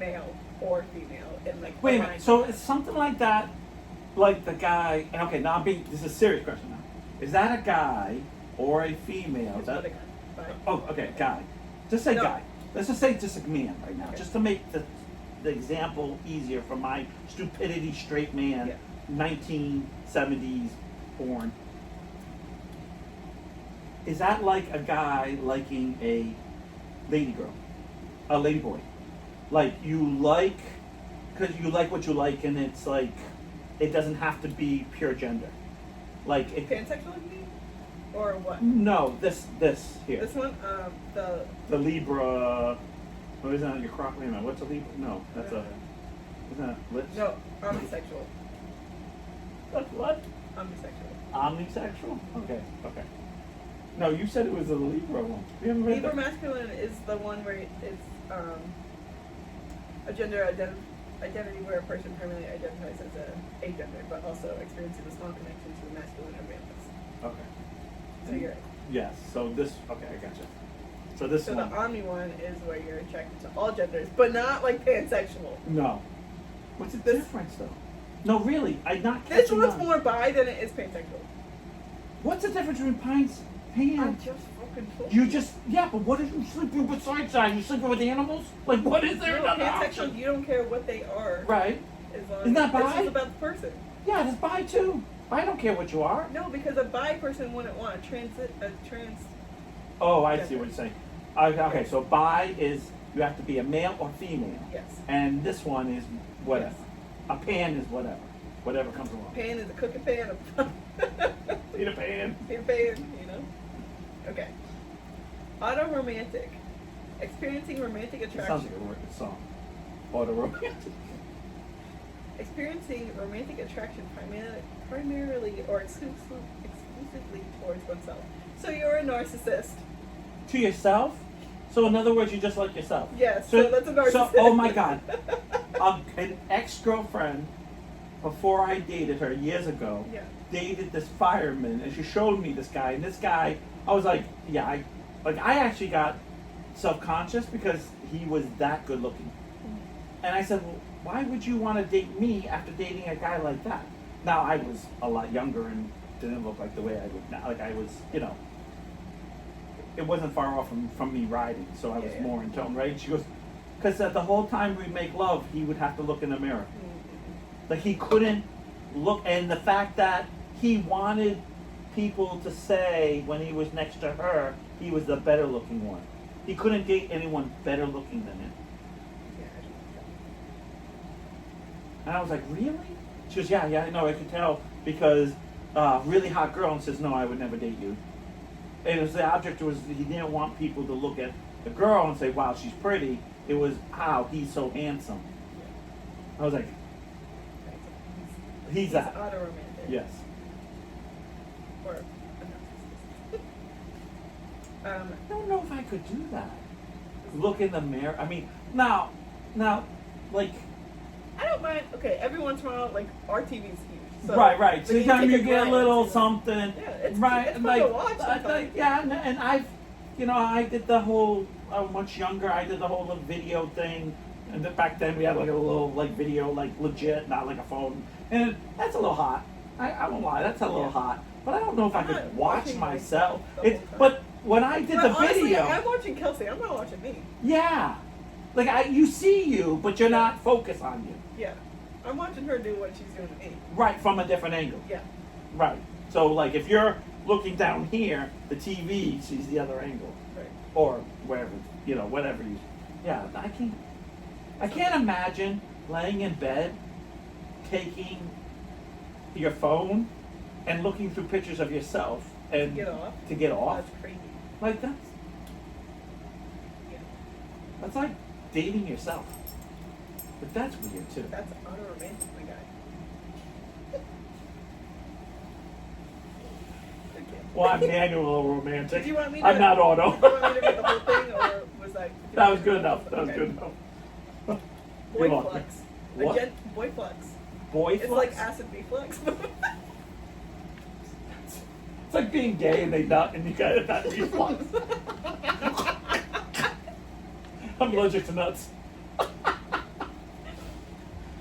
[SPEAKER 1] male or female, and like.
[SPEAKER 2] Wait a
[SPEAKER 1] align
[SPEAKER 2] minute. So
[SPEAKER 1] with
[SPEAKER 2] it's something like that, like the guy. And okay, now this is a serious question now. Is that a guy or a female?
[SPEAKER 1] It's
[SPEAKER 2] That,
[SPEAKER 1] what I got. Bi.
[SPEAKER 2] oh, okay, guy. Just say
[SPEAKER 1] No.
[SPEAKER 2] guy. Let's just say just a man right now,
[SPEAKER 1] Okay.
[SPEAKER 2] just to make the example easier for my stupidity straight man,
[SPEAKER 1] Yeah.
[SPEAKER 2] 1970s born. Is that like a guy liking a lady girl, a lady boy? Like you like, because you like what you like, and it's like, it doesn't have to be pure gender. Like it.
[SPEAKER 1] Pansexual, you mean? Or what?
[SPEAKER 2] No, this here.
[SPEAKER 1] This one,
[SPEAKER 2] The Libra. Oh, isn't that your crop? Wait a minute. What's a Libra? No, that's a. Isn't that lips?
[SPEAKER 1] No, omnisexual.
[SPEAKER 2] That's what?
[SPEAKER 1] Omnisexual.
[SPEAKER 2] Omnisexual? Okay. No, you said it was a Libra one. You haven't read
[SPEAKER 1] Libra
[SPEAKER 2] that?
[SPEAKER 1] masculine is the one where it's a gender identity where a person primarily identifies as a gender, but also experiences a strong connection to the masculine or maleness.
[SPEAKER 2] Okay.
[SPEAKER 1] So you're.
[SPEAKER 2] Yes. So this. Okay, I gotcha. So this
[SPEAKER 1] So
[SPEAKER 2] one.
[SPEAKER 1] the omni one is where you're attracted to all genders, but not like pansexual.
[SPEAKER 2] No. What's the
[SPEAKER 1] This-
[SPEAKER 2] difference though? No, really, I'm not
[SPEAKER 1] This
[SPEAKER 2] catching
[SPEAKER 1] one's
[SPEAKER 2] on.
[SPEAKER 1] more bi than it is pansexual.
[SPEAKER 2] What's the difference between pines?
[SPEAKER 1] I
[SPEAKER 2] Pan.
[SPEAKER 1] just fucking told
[SPEAKER 2] You just but what are you sleeping besides that? You sleeping with animals? Like what is there
[SPEAKER 1] No,
[SPEAKER 2] another
[SPEAKER 1] pansexual,
[SPEAKER 2] option?
[SPEAKER 1] you don't care what they are.
[SPEAKER 2] Right.
[SPEAKER 1] As long
[SPEAKER 2] Isn't that
[SPEAKER 1] it's
[SPEAKER 2] bi?
[SPEAKER 1] just about the person.
[SPEAKER 2] Yeah, that's bi too. I don't care what you are.
[SPEAKER 1] No, because a bi person wouldn't want a trans.
[SPEAKER 2] Oh, I see
[SPEAKER 1] Gender.
[SPEAKER 2] what you're saying. Okay, so bi is you have to be a male or female.
[SPEAKER 1] Yes.
[SPEAKER 2] And this one is whatever.
[SPEAKER 1] Yes.
[SPEAKER 2] A pan is whatever. Whatever comes along.
[SPEAKER 1] Pan is a cooking pan.
[SPEAKER 2] Peter Pan.
[SPEAKER 1] Peter Pan, you know. Okay. Autoromantic. Experiencing romantic
[SPEAKER 2] It sounds
[SPEAKER 1] attraction.
[SPEAKER 2] like a record song. Autoromantic.
[SPEAKER 1] Experiencing romantic attraction primarily or exclusively towards oneself. So you're a narcissist.
[SPEAKER 2] To yourself? So in other words, you just like yourself.
[SPEAKER 1] Yes, so that's a narcissist.
[SPEAKER 2] So, oh my God. An ex-girlfriend, before I dated her years ago,
[SPEAKER 1] Yeah.
[SPEAKER 2] dated this fireman, and she showed me this guy. And this guy, I was like, yeah, I actually got self-conscious because he was that good looking. And I said, well, why would you want to date me after dating a guy like that? Now, I was a lot younger and didn't look like the way I look now. Like I was, it wasn't far off from me riding, so I was
[SPEAKER 1] Yeah.
[SPEAKER 2] more in tone, right? She goes, because the whole time we make love, he would have to look in the mirror. Like he couldn't look, and the fact that he wanted people to say when he was next to her, he was the better looking one. He couldn't date anyone better looking than him. And I was like, really? She goes, yeah, no, I could tell because really hot girl, and says, no, I would never date you. And it was the object was he didn't want people to look at the girl and say, wow, she's pretty. It was, wow, he's so handsome. I was like, he's that.
[SPEAKER 1] autoromantic.
[SPEAKER 2] Yes.
[SPEAKER 1] Or a narcissist.
[SPEAKER 2] I don't know if I could do that. Look in the mirror. I mean, now, like.
[SPEAKER 1] I don't mind. Okay, every once in a while, like our TV's huge. So,
[SPEAKER 2] right.
[SPEAKER 1] like,
[SPEAKER 2] So anytime
[SPEAKER 1] take
[SPEAKER 2] you
[SPEAKER 1] a
[SPEAKER 2] get a
[SPEAKER 1] glance,
[SPEAKER 2] little
[SPEAKER 1] you know.
[SPEAKER 2] something,
[SPEAKER 1] Yeah, it's
[SPEAKER 2] right?
[SPEAKER 1] fun
[SPEAKER 2] like,
[SPEAKER 1] to watch sometimes.
[SPEAKER 2] yeah, and I've, I did the whole. Much younger, I did the whole little video thing, and then back then we had like a little like video, like legit, not like a phone, and that's a little hot. I won't lie, that's a little hot. But I don't know if I
[SPEAKER 1] I'm
[SPEAKER 2] could
[SPEAKER 1] not
[SPEAKER 2] watch
[SPEAKER 1] watching
[SPEAKER 2] myself.
[SPEAKER 1] myself the
[SPEAKER 2] It,
[SPEAKER 1] whole time.
[SPEAKER 2] but when I did
[SPEAKER 1] But
[SPEAKER 2] the
[SPEAKER 1] honestly,
[SPEAKER 2] video,
[SPEAKER 1] I'm watching Kelsey. I'm not watching me.
[SPEAKER 2] yeah, Like you see you, but you're not focused on you.
[SPEAKER 1] Yeah. I'm watching her do what she's doing to me.
[SPEAKER 2] Right, from a different angle.
[SPEAKER 1] Yeah.
[SPEAKER 2] Right. So like if you're looking down here, the TV sees the other angle.
[SPEAKER 1] Right.
[SPEAKER 2] Or wherever, whatever you. Yeah, I can't imagine laying in bed, taking your phone, and looking through pictures of yourself and
[SPEAKER 1] Get off.
[SPEAKER 2] to get off.
[SPEAKER 1] That's crazy.
[SPEAKER 2] Like
[SPEAKER 1] Yeah.
[SPEAKER 2] that's like dating yourself. But that's weird too.
[SPEAKER 1] That's unromantic, my guy. Okay.
[SPEAKER 2] Well, I'm manual romantic.
[SPEAKER 1] Did you want me to?
[SPEAKER 2] I'm not auto.
[SPEAKER 1] Did you want me to read the whole thing, or was that?
[SPEAKER 2] That was good enough. That was
[SPEAKER 1] Okay.
[SPEAKER 2] good enough.
[SPEAKER 1] Boy
[SPEAKER 2] Come on.
[SPEAKER 1] flex.
[SPEAKER 2] What?
[SPEAKER 1] Boy flex.
[SPEAKER 2] Boy
[SPEAKER 1] It's
[SPEAKER 2] flex?
[SPEAKER 1] like acid reflux.
[SPEAKER 2] It's like being gay and they nut and you got that reflux. I'm allergic to nuts.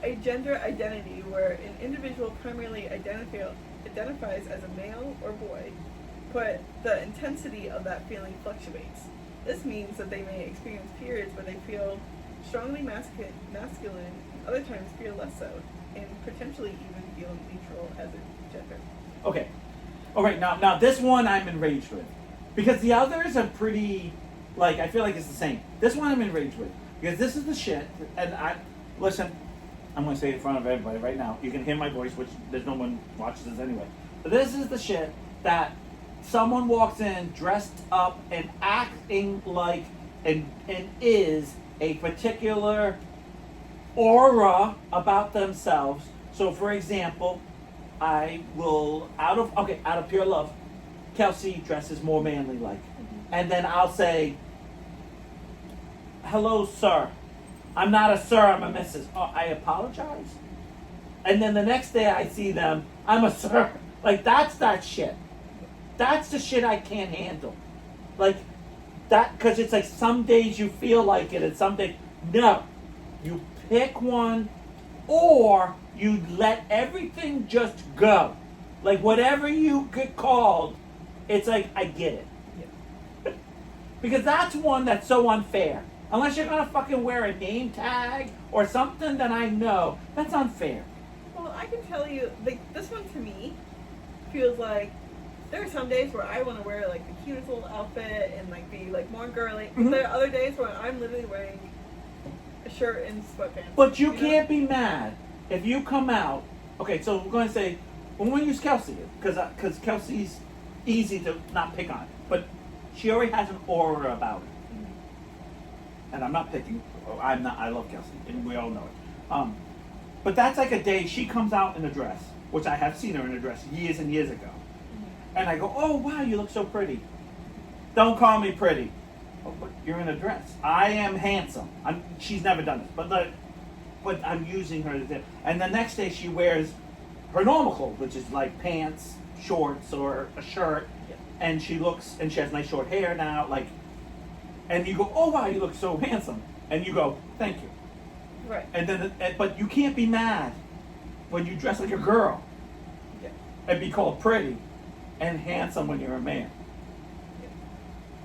[SPEAKER 1] A gender identity where an individual primarily identifies as a male or boy, but the intensity of that feeling fluctuates. This means that they may experience periods where they feel strongly masculine, and other times feel less so, and potentially even feel neutral as a gender.
[SPEAKER 2] Okay. All right. Now this one I'm enraged with, because the others are pretty, like I feel like it's the same. This one I'm enraged with because this is the shit. And listen. I'm gonna say it in front of everybody right now. You can hear my voice, which there's no one watches this anyway. But this is the shit that someone walks in dressed up and acting like and is a particular aura about themselves. So, for example, I will out of pure love, Kelsey dresses more manly like, and then I'll say, "Hello, sir. I'm not a sir. I'm a Mrs. Oh, I apologize." And then the next day I see them, I'm a sir. Like that's that shit. That's the shit I can't handle. Like that, because it's like some days you feel like it, and some days no. You pick one, or you let everything just go. Like whatever you get called, it's like I get it.
[SPEAKER 1] Yeah.
[SPEAKER 2] Because that's one that's so unfair. Unless you're gonna fucking wear a name tag or something that I know, that's unfair.
[SPEAKER 1] Well, I can tell you, like this one to me feels like there are some days where I want to wear like the cutest little outfit and like be like more girly.
[SPEAKER 2] Mm-hmm.
[SPEAKER 1] There are other days where I'm literally wearing a shirt and sweatpants.
[SPEAKER 2] But you
[SPEAKER 1] know?
[SPEAKER 2] can't be mad if you come out. Okay, so we're going to say, we're going to use Kelsey, because Kelsey's easy to not pick on. But she already has an aura about her. And I'm not picking. I love Kelsey, and we all know it. But that's like a day she comes out in a dress, which I have seen her in a dress years and years ago. And I go, "Oh wow, you look so pretty." Don't call me pretty. Oh, but you're in a dress. I am handsome. She's never done this, but I'm using her to do. And the next day she wears her normal clothes, which is like pants, shorts, or a shirt, and she has nice short hair now, like. And you go, "Oh wow, you look so handsome," and you go, "Thank you."
[SPEAKER 1] Right.
[SPEAKER 2] And then, but you can't be mad when you dress like a girl
[SPEAKER 1] Yeah.
[SPEAKER 2] and be called pretty and handsome when you're a man.
[SPEAKER 1] Yeah.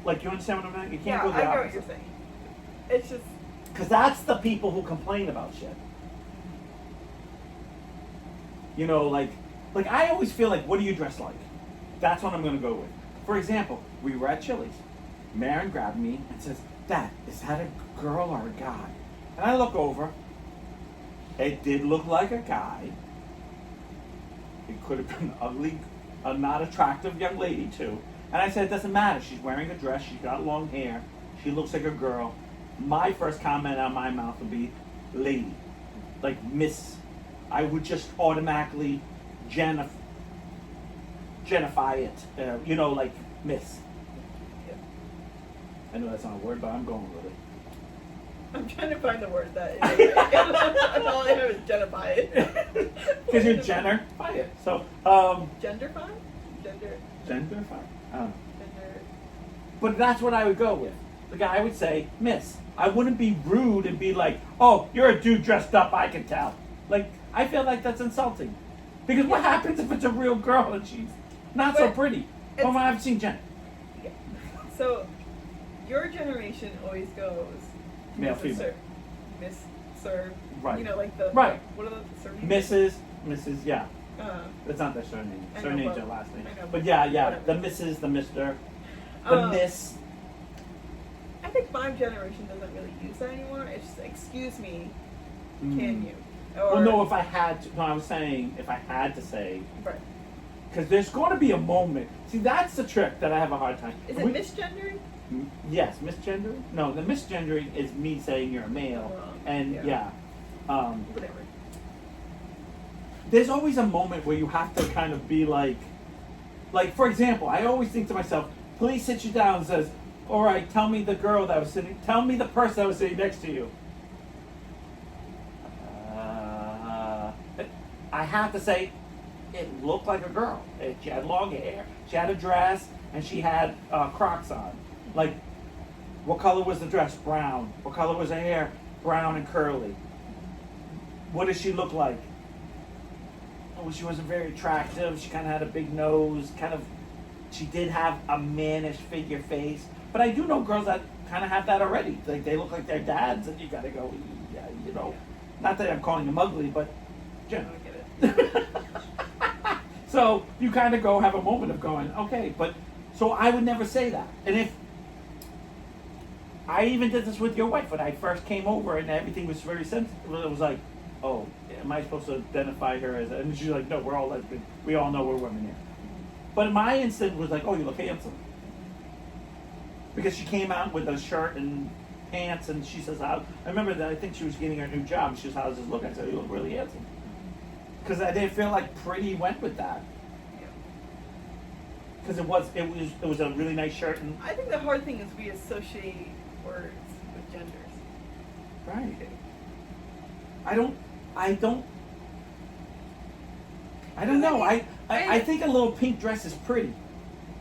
[SPEAKER 2] Like, you understand what I'm saying? You
[SPEAKER 1] Yeah,
[SPEAKER 2] can't go the
[SPEAKER 1] I get what
[SPEAKER 2] opposite.
[SPEAKER 1] you're saying. It's just
[SPEAKER 2] Because that's the people who complain about shit. Like I always feel like, what do you dress like? That's what I'm going to go with. For example, we were at Chili's. Marin grabbed me and says, "Dad, is that a girl or a guy?" And I look over. It did look like a guy. It could have been an ugly, a not attractive young lady too. And I said, "It doesn't matter. She's wearing a dress. She's got long hair. She looks like a girl." My first comment out of my mouth would be, "Lady," like Miss. I would just automatically genify it. Like Miss. I know that's not a word, but I'm going with it.
[SPEAKER 1] I'm trying to find the word that is. All I know is genify it.
[SPEAKER 2] Because you're Jenner. Buy it. So,
[SPEAKER 1] Genderfy? Gender.
[SPEAKER 2] Genderfy? I don't know.
[SPEAKER 1] Gender.
[SPEAKER 2] But that's what I would go with. The guy would say, "Miss." I wouldn't be rude and be like, "Oh, you're a dude dressed up, I can tell." Like, I feel like that's insulting. Because what happens if it's a real girl and she's not so pretty? Well, I've seen Jen.
[SPEAKER 1] Yeah. So, your generation always goes,
[SPEAKER 2] Male,
[SPEAKER 1] Mrs.
[SPEAKER 2] female.
[SPEAKER 1] Sir, Miss, Sir.
[SPEAKER 2] Right.
[SPEAKER 1] You know, like the
[SPEAKER 2] Right.
[SPEAKER 1] What are the surnames?
[SPEAKER 2] Mrs. Yeah. That's not their surname.
[SPEAKER 1] I know,
[SPEAKER 2] Surname's
[SPEAKER 1] but-
[SPEAKER 2] their last name.
[SPEAKER 1] I know,
[SPEAKER 2] But yeah,
[SPEAKER 1] whatever.
[SPEAKER 2] the Mrs., the Mister, the Miss.
[SPEAKER 1] I think my generation doesn't really use that anymore. It's just, excuse me,
[SPEAKER 2] Mm.
[SPEAKER 1] can you?
[SPEAKER 2] Well, no, if I had to, no, I was saying if I had to say,
[SPEAKER 1] Right.
[SPEAKER 2] because there's going to be a moment. See, that's the trick that I have a hard time.
[SPEAKER 1] Is it misgendering?
[SPEAKER 2] Yes, misgendering. No, the misgendering is me saying you're a male, and
[SPEAKER 1] yeah. Whatever.
[SPEAKER 2] There's always a moment where you have to kind of be like for example, I always think to myself, police sit you down and says, all right, tell me the person that was sitting next to you. I have to say, it looked like a girl. She had long hair, she had a dress, and she had Crocs on. Like, what color was the dress? Brown. What color was her hair? Brown and curly. What does she look like? Oh, she wasn't very attractive. She kind of had a big nose. She did have a mannish figure face. But I do know girls that kind of have that already. Like, they look like their dads, and you gotta go, yeah, you know. Not that I'm calling them ugly, but
[SPEAKER 1] I don't get it.
[SPEAKER 2] so you kind of go have a moment of going, okay, but so I would never say that. And if I even did this with your wife when I first came over and everything was very sensitive, it was like, oh, am I supposed to identify her as? And she's like, no, we're all lesbian. We all know we're women here. But my instinct was like, oh, you look handsome, because she came out with a shirt and pants, and she says, I remember that I think she was getting her new job. She says, how does this look? I said, you look really handsome. Because I didn't feel like pretty went with that. Because it was a really nice shirt. And
[SPEAKER 1] I think the hard thing is we associate words with genders.
[SPEAKER 2] right. I don't know. I think a little pink dress is pretty.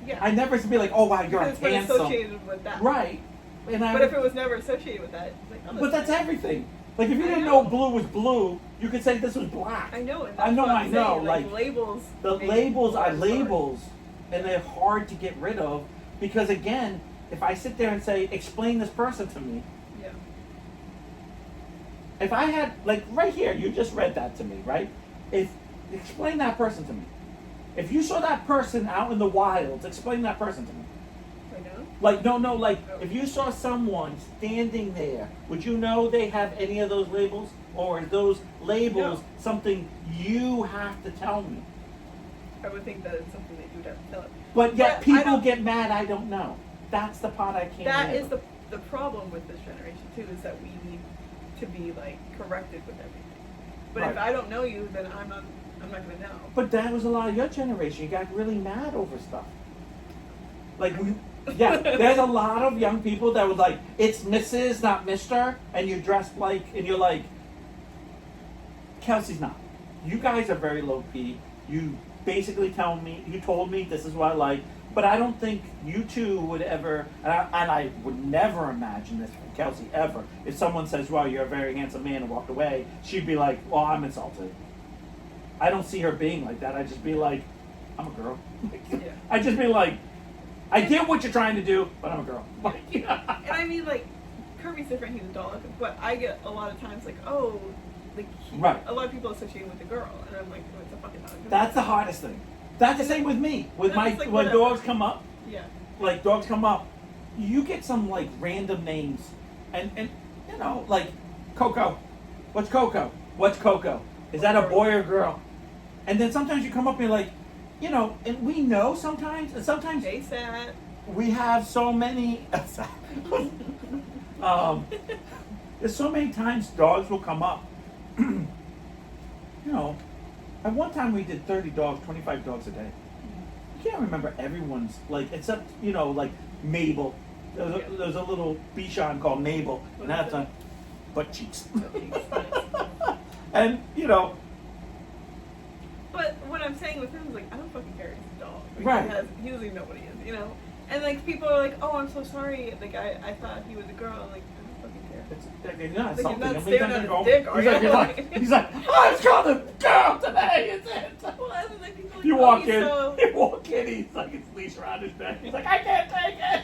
[SPEAKER 1] Yeah.
[SPEAKER 2] I never be like, oh wow, you're
[SPEAKER 1] Because it's been
[SPEAKER 2] handsome.
[SPEAKER 1] associated with that.
[SPEAKER 2] Right. And
[SPEAKER 1] But if it was never associated with that, it's like, oh,
[SPEAKER 2] but that's everything. Like if you
[SPEAKER 1] I
[SPEAKER 2] didn't
[SPEAKER 1] know.
[SPEAKER 2] know blue was blue, you could say this was black.
[SPEAKER 1] I know. And
[SPEAKER 2] I
[SPEAKER 1] that's
[SPEAKER 2] know.
[SPEAKER 1] what I'm saying.
[SPEAKER 2] Like
[SPEAKER 1] labels.
[SPEAKER 2] the
[SPEAKER 1] make
[SPEAKER 2] labels are
[SPEAKER 1] words hard.
[SPEAKER 2] labels, and they're hard to get rid of because again, if I sit there and say, explain this person to me.
[SPEAKER 1] Yeah.
[SPEAKER 2] If I had, like right here, you just read that to me, right? Explain that person to me. If you saw that person out in the wilds, explain that person to me.
[SPEAKER 1] I know.
[SPEAKER 2] Like, no, like, if you saw someone standing there, would you know they have any of those labels? Or are those labels something you have to tell me?
[SPEAKER 1] I would think that it's something that you would have to tell it.
[SPEAKER 2] But yet
[SPEAKER 1] But I
[SPEAKER 2] people
[SPEAKER 1] don't-
[SPEAKER 2] get mad, I don't know. That's the part I can't
[SPEAKER 1] That
[SPEAKER 2] handle.
[SPEAKER 1] is the problem with this generation too, is that we need to be like corrected with everything. But if
[SPEAKER 2] Right.
[SPEAKER 1] I don't know you, then I'm not gonna know.
[SPEAKER 2] But that was a lot of your generation. You got really mad over stuff. Like, yeah, there's a lot of young people that was like, it's Mrs., not Mr., and you dressed like, and you're like, Kelsey's not. You guys are very low key. You basically told me this is what I like, but I don't think you two would ever, and I would never imagine this from Kelsey ever. If someone says, well, you're a very handsome man, and walked away, she'd be like, well, I'm insulted. I don't see her being like that. I'd just be like, I'm a girl.
[SPEAKER 1] Yeah.
[SPEAKER 2] I'd just be like, I get what you're trying to do, but I'm a girl. Like, yeah.
[SPEAKER 1] And I mean, like, Kirby's different, he's a dog, but I get a lot of times like, oh, like,
[SPEAKER 2] Right.
[SPEAKER 1] a lot of people associate him with the girl, and I'm like, oh, it's a fucking dog.
[SPEAKER 2] That's the hardest thing. That's the same with me. With
[SPEAKER 1] And
[SPEAKER 2] my
[SPEAKER 1] it's like,
[SPEAKER 2] when
[SPEAKER 1] whatever.
[SPEAKER 2] dogs come up,
[SPEAKER 1] Yeah.
[SPEAKER 2] like dogs come up, you get some like random names, and you know, like Coco. What's Coco? What's Coco? Is that a boy or girl? And then sometimes you come up and you're like, you know, and we know sometimes, and sometimes
[SPEAKER 1] Hey, Sat.
[SPEAKER 2] we have so many. There's so many times dogs will come up. You know, at one time we did 30 dogs, 25 dogs a day. I can't remember everyone's, like, except, you know, like Mabel. There's a little Bichon called Mabel, and that's a butt cheeks. And, you know,
[SPEAKER 1] But what I'm saying with him is like, I don't fucking care. He's a dog. Like,
[SPEAKER 2] Right.
[SPEAKER 1] He doesn't even know what he is, you know. And like people are like, oh, I'm so sorry. Like I thought he was a girl. I'm like, I don't fucking care.
[SPEAKER 2] it's not
[SPEAKER 1] Like,
[SPEAKER 2] something.
[SPEAKER 1] you're not
[SPEAKER 2] I mean,
[SPEAKER 1] staring
[SPEAKER 2] then
[SPEAKER 1] at
[SPEAKER 2] they go-
[SPEAKER 1] his dick, are
[SPEAKER 2] he's
[SPEAKER 1] you?
[SPEAKER 2] like, he's like, I was called a girl today. It's it.
[SPEAKER 1] Well, I was like, people are like,
[SPEAKER 2] You
[SPEAKER 1] oh,
[SPEAKER 2] walk
[SPEAKER 1] he's
[SPEAKER 2] in,
[SPEAKER 1] so...
[SPEAKER 2] you walk in, he's like, it's leash around his neck. He's like, I can't take it.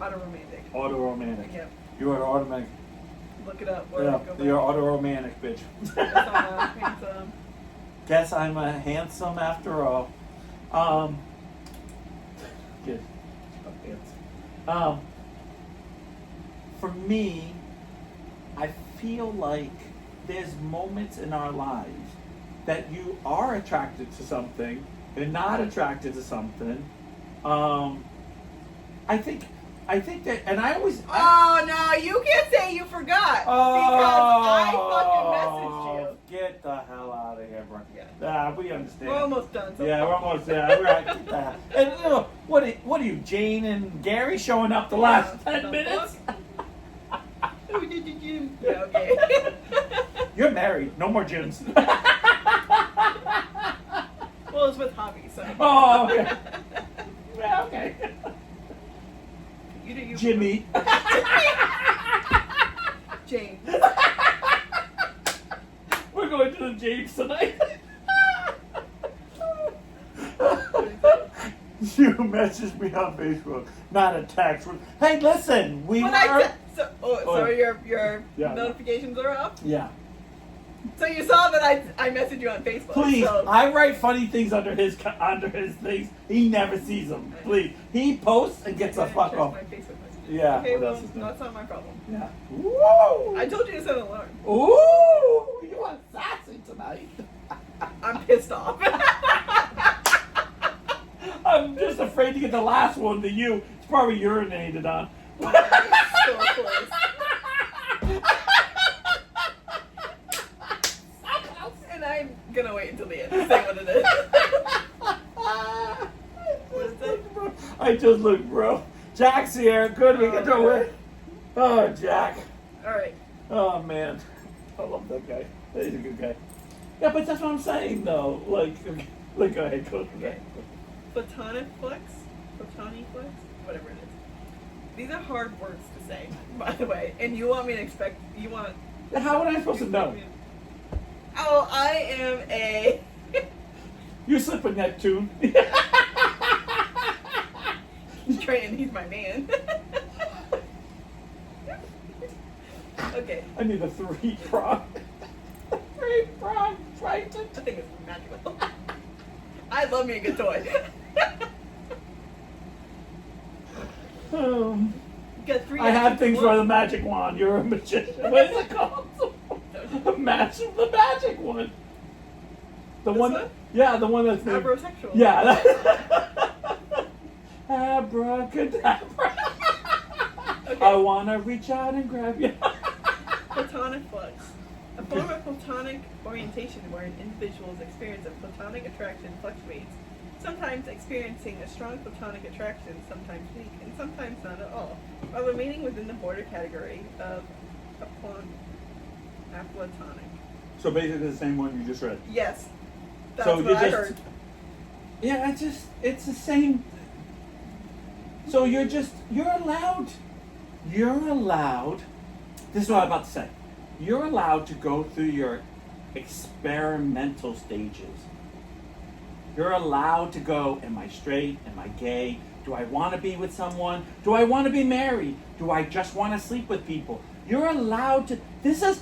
[SPEAKER 1] Autoromantic.
[SPEAKER 2] Autoromantic.
[SPEAKER 1] Yep.
[SPEAKER 2] You are automatic.
[SPEAKER 1] Look it up. Or
[SPEAKER 2] Yeah,
[SPEAKER 1] go back.
[SPEAKER 2] you're autoromantic, bitch.
[SPEAKER 1] Handsome.
[SPEAKER 2] Guess I'm a handsome after all. Good. For me, I feel like there's moments in our lives that you are attracted to something and not attracted to something. I think that, and I always.
[SPEAKER 1] Oh no, you can't say you forgot because I fucking messaged you.
[SPEAKER 2] Get the hell out of here, bro.
[SPEAKER 1] Yeah.
[SPEAKER 2] We understand.
[SPEAKER 1] We're almost done. So
[SPEAKER 2] Yeah, we're almost there. We're at get the hell. And what are you, Jane and Gary showing up the last 10 minutes?
[SPEAKER 1] Who did the gym? Yeah, okay.
[SPEAKER 2] You're married. No more gyms.
[SPEAKER 1] Well, it's with hobby, so.
[SPEAKER 2] Oh, okay. Yeah, okay.
[SPEAKER 1] You do you.
[SPEAKER 2] Jimmy.
[SPEAKER 1] James.
[SPEAKER 2] We're going to the James tonight. You messaged me on Facebook, not a text. Hey, listen, we
[SPEAKER 1] But
[SPEAKER 2] were.
[SPEAKER 1] so your
[SPEAKER 2] Yeah.
[SPEAKER 1] notifications are off?
[SPEAKER 2] Yeah.
[SPEAKER 1] So you saw that I messaged you on Facebook.
[SPEAKER 2] Please,
[SPEAKER 1] So.
[SPEAKER 2] I write funny things under his things. He never sees them. Please, he posts and gets the fuck
[SPEAKER 1] Check
[SPEAKER 2] off.
[SPEAKER 1] my Facebook messages.
[SPEAKER 2] Yeah.
[SPEAKER 1] Okay,
[SPEAKER 2] what
[SPEAKER 1] well,
[SPEAKER 2] else is new?
[SPEAKER 1] that's not my problem.
[SPEAKER 2] Yeah. Woo!
[SPEAKER 1] I told you to set an alarm.
[SPEAKER 2] Ooh, you are sassy tonight.
[SPEAKER 1] I'm pissed off.
[SPEAKER 2] I'm just afraid to get the last one to you. It's probably urinated on.
[SPEAKER 1] So close. And I'm gonna wait until the end to say what it is. What is it?
[SPEAKER 2] I just looked, bro. Jack's here. Good, we get to win. Oh, Jack.
[SPEAKER 1] Alright.
[SPEAKER 2] Oh, man. I love that guy. He's a good guy. Yeah, but that's what I'm saying, though. Like, go ahead, go through that.
[SPEAKER 1] Platonic flex? Platonic flex? Whatever it is. These are hard words to say, by the way. And you want me to expect, you want...
[SPEAKER 2] How would I supposed to know?
[SPEAKER 1] Oh, I am a...
[SPEAKER 2] You slip in Neptune.
[SPEAKER 1] He's training, he's my man. Okay.
[SPEAKER 2] I need a 3-prong. 3-prong Triton.
[SPEAKER 1] I think it's magical. I love me a good toy. Got 3
[SPEAKER 2] I have
[SPEAKER 1] actions
[SPEAKER 2] things
[SPEAKER 1] in
[SPEAKER 2] for
[SPEAKER 1] one.
[SPEAKER 2] the magic wand. You're a magician. What is it called? The magic one. The
[SPEAKER 1] This
[SPEAKER 2] one.
[SPEAKER 1] one?
[SPEAKER 2] Yeah, the one that's named-
[SPEAKER 1] Abrosexual.
[SPEAKER 2] Yeah. Abracadabra.
[SPEAKER 1] Okay.
[SPEAKER 2] I wanna reach out and grab you.
[SPEAKER 1] Platonic flux. A form of platonic orientation where an individual's experience of platonic attraction fluctuates, sometimes experiencing a strong platonic attraction, sometimes weak, and sometimes not at all, while remaining within the border category of aplatonic.
[SPEAKER 2] So basically the same one you just read.
[SPEAKER 1] Yes. That's
[SPEAKER 2] So
[SPEAKER 1] what
[SPEAKER 2] you
[SPEAKER 1] I
[SPEAKER 2] just-
[SPEAKER 1] heard.
[SPEAKER 2] Yeah, it's the same. So you're allowed, this is what I'm about to say. You're allowed to go through your experimental stages. You're allowed to go, am I straight? Am I gay? Do I want to be with someone? Do I want to be married? Do I just want to sleep with people? You're allowed to, this is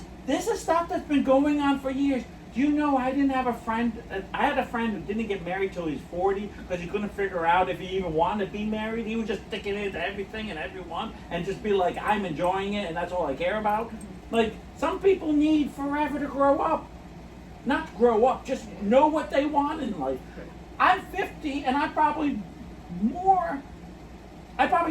[SPEAKER 2] stuff that's been going on for years. Do you know I didn't have a friend, I had a friend who didn't get married till he was 40 because he couldn't figure out if he even wanted to be married. He was just sticking into everything and everyone and just be like, I'm enjoying it and that's all I care about. Like, some people need forever to grow up. Not grow up, just know what they want in life. I'm 50 and I probably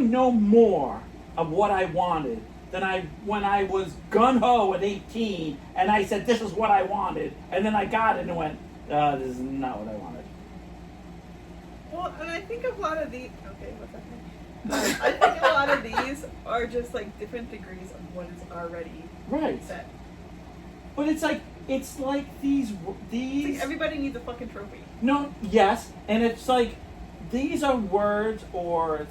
[SPEAKER 2] know more of what I wanted than when I was gun-ho at 18 and I said this is what I wanted and then I got it and went, this is not what I wanted.
[SPEAKER 1] Well, and I think a lot of these. Okay, what's happening? I think a lot of these are just like different degrees of what is already
[SPEAKER 2] Right.
[SPEAKER 1] set.
[SPEAKER 2] But it's like these
[SPEAKER 1] It's like everybody needs a fucking trophy.
[SPEAKER 2] No, yes, and it's like these are words or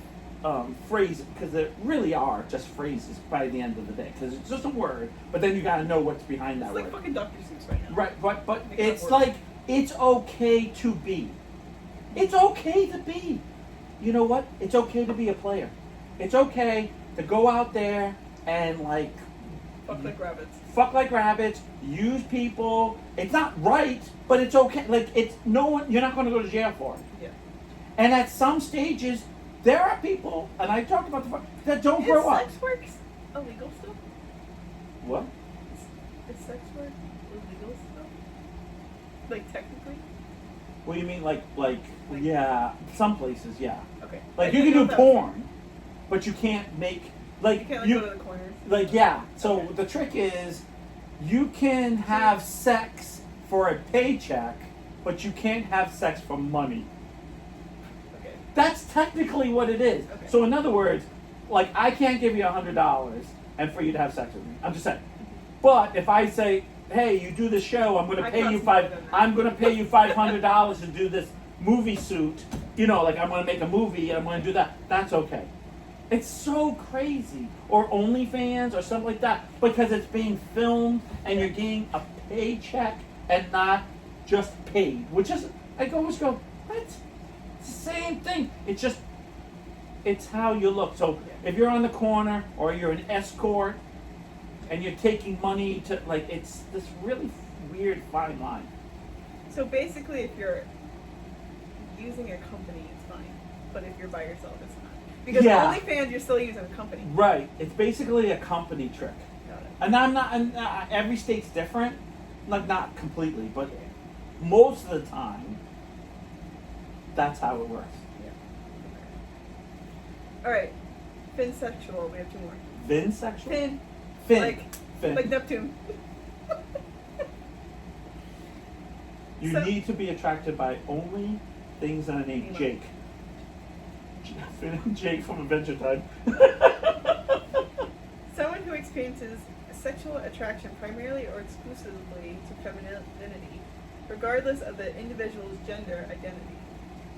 [SPEAKER 2] phrases because they really are just phrases by the end of the day because it's just a word, but then you got to know what's behind that
[SPEAKER 1] It's like
[SPEAKER 2] word.
[SPEAKER 1] fucking Dr. Seuss right now.
[SPEAKER 2] Right, but
[SPEAKER 1] Make
[SPEAKER 2] it's
[SPEAKER 1] that word.
[SPEAKER 2] like it's okay to be. It's okay to be. You know what? It's okay to be a player. it's okay to go out there and like
[SPEAKER 1] Fuck like rabbits.
[SPEAKER 2] fuck like rabbits, use people. It's not right, but it's okay. Like it's no one. You're not going to go to jail for it.
[SPEAKER 1] Yeah.
[SPEAKER 2] And at some stages, there are people, and I talked about that don't grow up.
[SPEAKER 1] Is sex work illegal still?
[SPEAKER 2] What?
[SPEAKER 1] Is sex work illegal still? Like technically?
[SPEAKER 2] What do you mean, like yeah, some places, yeah.
[SPEAKER 1] Okay.
[SPEAKER 2] Like
[SPEAKER 1] I
[SPEAKER 2] you can
[SPEAKER 1] didn't
[SPEAKER 2] do
[SPEAKER 1] know that was-
[SPEAKER 2] porn, but you can't make like
[SPEAKER 1] You can't like, go to the corners.
[SPEAKER 2] like yeah. So
[SPEAKER 1] Okay.
[SPEAKER 2] the trick is, you can have sex for a paycheck, but you can't have sex for money.
[SPEAKER 1] Okay.
[SPEAKER 2] That's technically what it is.
[SPEAKER 1] Okay.
[SPEAKER 2] So in other words, like I can't give you $100 and for you to have sex with me. I'm just saying. But if I say, hey, you do the show, I'm going to
[SPEAKER 1] I
[SPEAKER 2] pay you
[SPEAKER 1] cost more than that.
[SPEAKER 2] I'm going to pay you $500 to do this movie shoot. You know, like I'm going to make a movie and I'm going to do that. That's okay. It's so crazy. Or OnlyFans or something like that, because it's being filmed and you're getting a paycheck and not just paid. Which is, I always go, what? It's the same thing. It's just, it's how you look. So if you're on the corner or you're an escort and you're taking money to, like, it's this really weird fine line.
[SPEAKER 1] So basically, if you're using a company, it's fine. But if you're by yourself, it's not. Because
[SPEAKER 2] Yeah.
[SPEAKER 1] OnlyFans, you're still using a company.
[SPEAKER 2] Right. It's basically a company trick.
[SPEAKER 1] Got it.
[SPEAKER 2] And I'm not, and every state's different. Like, not completely, but most of the time, that's how it works.
[SPEAKER 1] Yeah. Okay. All right. Finsexual. We have two more.
[SPEAKER 2] Vinsexual?
[SPEAKER 1] Fin.
[SPEAKER 2] Fin.
[SPEAKER 1] Like,
[SPEAKER 2] Fin.
[SPEAKER 1] like Neptune.
[SPEAKER 2] You
[SPEAKER 1] So-
[SPEAKER 2] need to be attracted by only things that are named
[SPEAKER 1] Emo.
[SPEAKER 2] Jake. Finn and Jake from Adventure Time.
[SPEAKER 1] Someone who experiences sexual attraction primarily or exclusively to femininity, regardless of the individual's gender identity.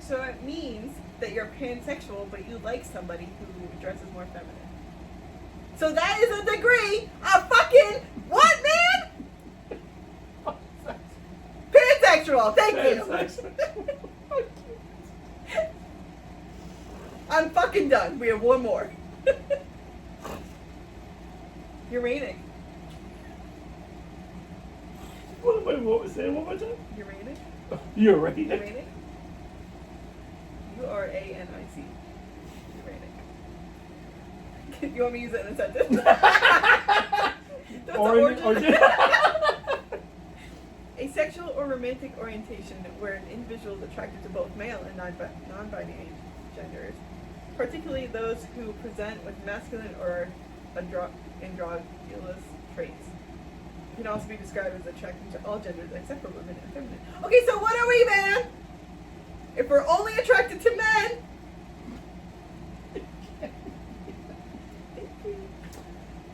[SPEAKER 1] So it means that you're pansexual, but you like somebody who dresses more feminine. So that is a degree of fucking what, man? Pansexual. Thank you.
[SPEAKER 2] Pansexual.
[SPEAKER 1] I'm fucking done. We have one more. Uranic.
[SPEAKER 2] What was that? One more time?
[SPEAKER 1] Uranic?
[SPEAKER 2] You're right.
[SPEAKER 1] Uranic? U-R-A-N-I-C. Uranic. You want me to use it in a sentence? That's the origin. A sexual or romantic orientation where an individual is attracted to both male and non-binary genders, particularly those who present with masculine or androgynous traits. It can also be described as attracted to all genders except for women and feminine. Okay, so what are we, man? If we're only attracted to men.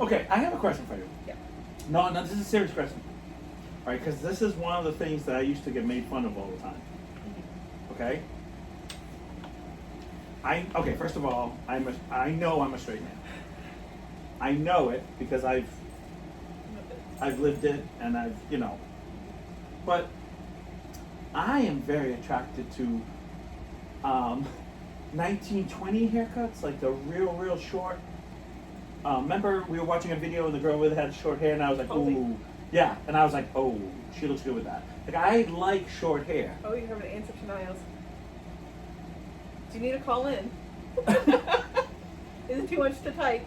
[SPEAKER 2] Okay, I have a question for you.
[SPEAKER 1] Yeah.
[SPEAKER 2] No, this is a serious question. All right, because this is one of the things that I used to get made fun of all the time. Okay. Okay. First of all, I know I'm a straight man. I know it because I've lived it and I've but I am very attracted to 1920 haircuts, like the real short. Remember we were watching a video and the girl with had short hair and I was like, ooh, yeah, and I was like, oh, she looks good with that. Like I like short hair.
[SPEAKER 1] Oh, you have an answer to Niles. Do you need to call in? Is it too much to type?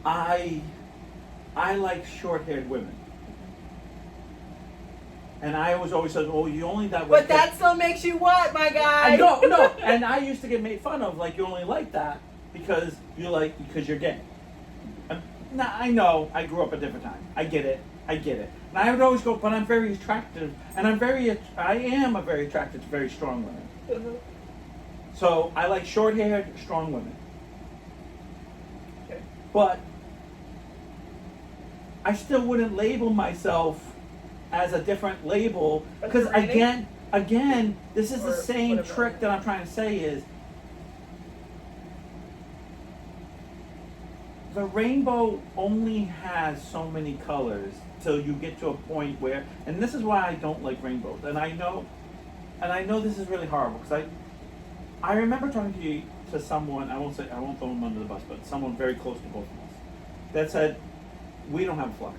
[SPEAKER 2] I like short-haired women. And I was always said, oh, you only that way.
[SPEAKER 1] But that still makes you what, my guy?
[SPEAKER 2] I know, no. And I used to get made fun of, like, you only like that because you're gay. Now, I know, I grew up a different time. I get it. And I would always go, but I'm very attractive. And I am very attracted to very strong women.
[SPEAKER 1] Uh-huh.
[SPEAKER 2] So I like short-haired, strong women.
[SPEAKER 1] Okay.
[SPEAKER 2] But I still wouldn't label myself as a different label because again, this is the same
[SPEAKER 1] whatever.
[SPEAKER 2] trick that I'm trying to say is the rainbow only has so many colors till you get to a point where, and this is why I don't like rainbows. And I know this is really horrible because I remember talking to someone, I won't throw them under the bus, but someone very close to both of us, that said, we don't have a flag.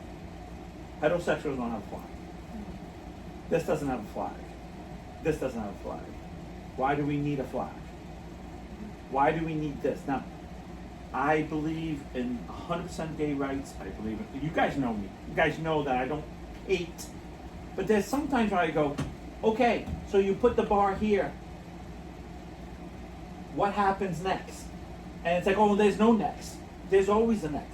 [SPEAKER 2] Heterosexuals don't have a flag. This doesn't have a flag. This doesn't have a flag. Why do we need a flag? Why do we need this? Now, I believe in 100% gay rights. I believe in, you guys know me. You guys know that I don't hate. But there's sometimes where I go, okay, so you put the bar here. What happens next? And it's like, oh, there's no next. There's always a next.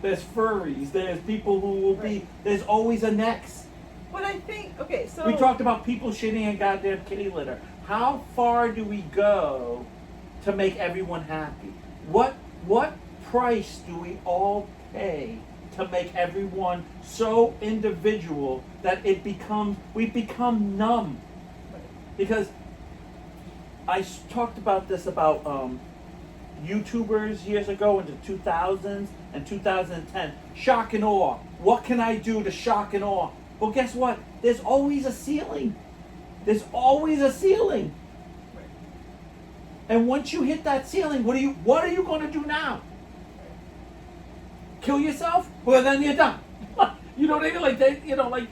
[SPEAKER 2] There's furries. There's people who will be, there's always a next.
[SPEAKER 1] But I think, okay, so.
[SPEAKER 2] We talked about people shitting in goddamn kitty litter. How far do we go to make everyone happy? What price do we all pay to make everyone so individual that we become numb? Because I talked about this about YouTubers years ago into 2000s and 2010. Shock and awe. What can I do to shock and awe? Well, guess what? There's always a ceiling. There's always a ceiling.
[SPEAKER 1] Right.
[SPEAKER 2] And once you hit that ceiling, what are you going to do now? Kill yourself? Well, then you're done. You know what I mean? Like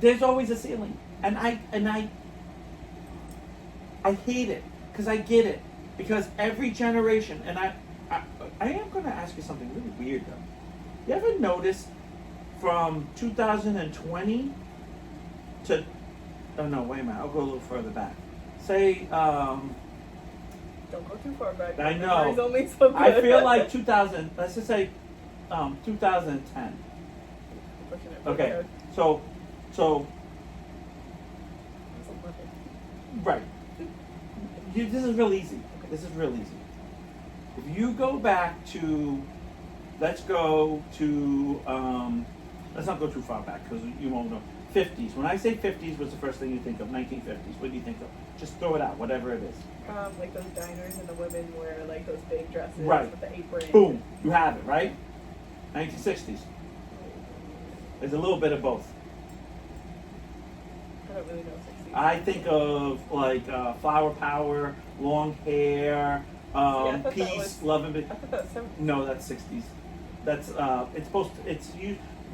[SPEAKER 2] there's always a ceiling. And I hate it because I get it. Because every generation, and I am going to ask you something really weird though. You ever notice from 2020 to, oh no, wait a minute, I'll go a little further back. Say,
[SPEAKER 1] don't go too far back.
[SPEAKER 2] I know.
[SPEAKER 1] Memory's only so good.
[SPEAKER 2] I feel like 2000, let's just say 2010. Okay, so, right. This is real easy. This is real easy. If you go back to, let's go to, let's not go too far back because you won't know. 50s. When I say 50s, what's the first thing you think of? 1950s. What do you think of? Just throw it out, whatever it is.
[SPEAKER 1] Like those diners and the women wear like those big dresses
[SPEAKER 2] Right.
[SPEAKER 1] with the apron.
[SPEAKER 2] Boom. You have it, right? 1960s. There's a little bit of both.
[SPEAKER 1] I don't really know 60s.
[SPEAKER 2] I think of like flower power, long hair,
[SPEAKER 1] I thought
[SPEAKER 2] peace,
[SPEAKER 1] that was-
[SPEAKER 2] love and
[SPEAKER 1] I thought that was 70s.
[SPEAKER 2] no, that's 60s. That's it's supposed to, it's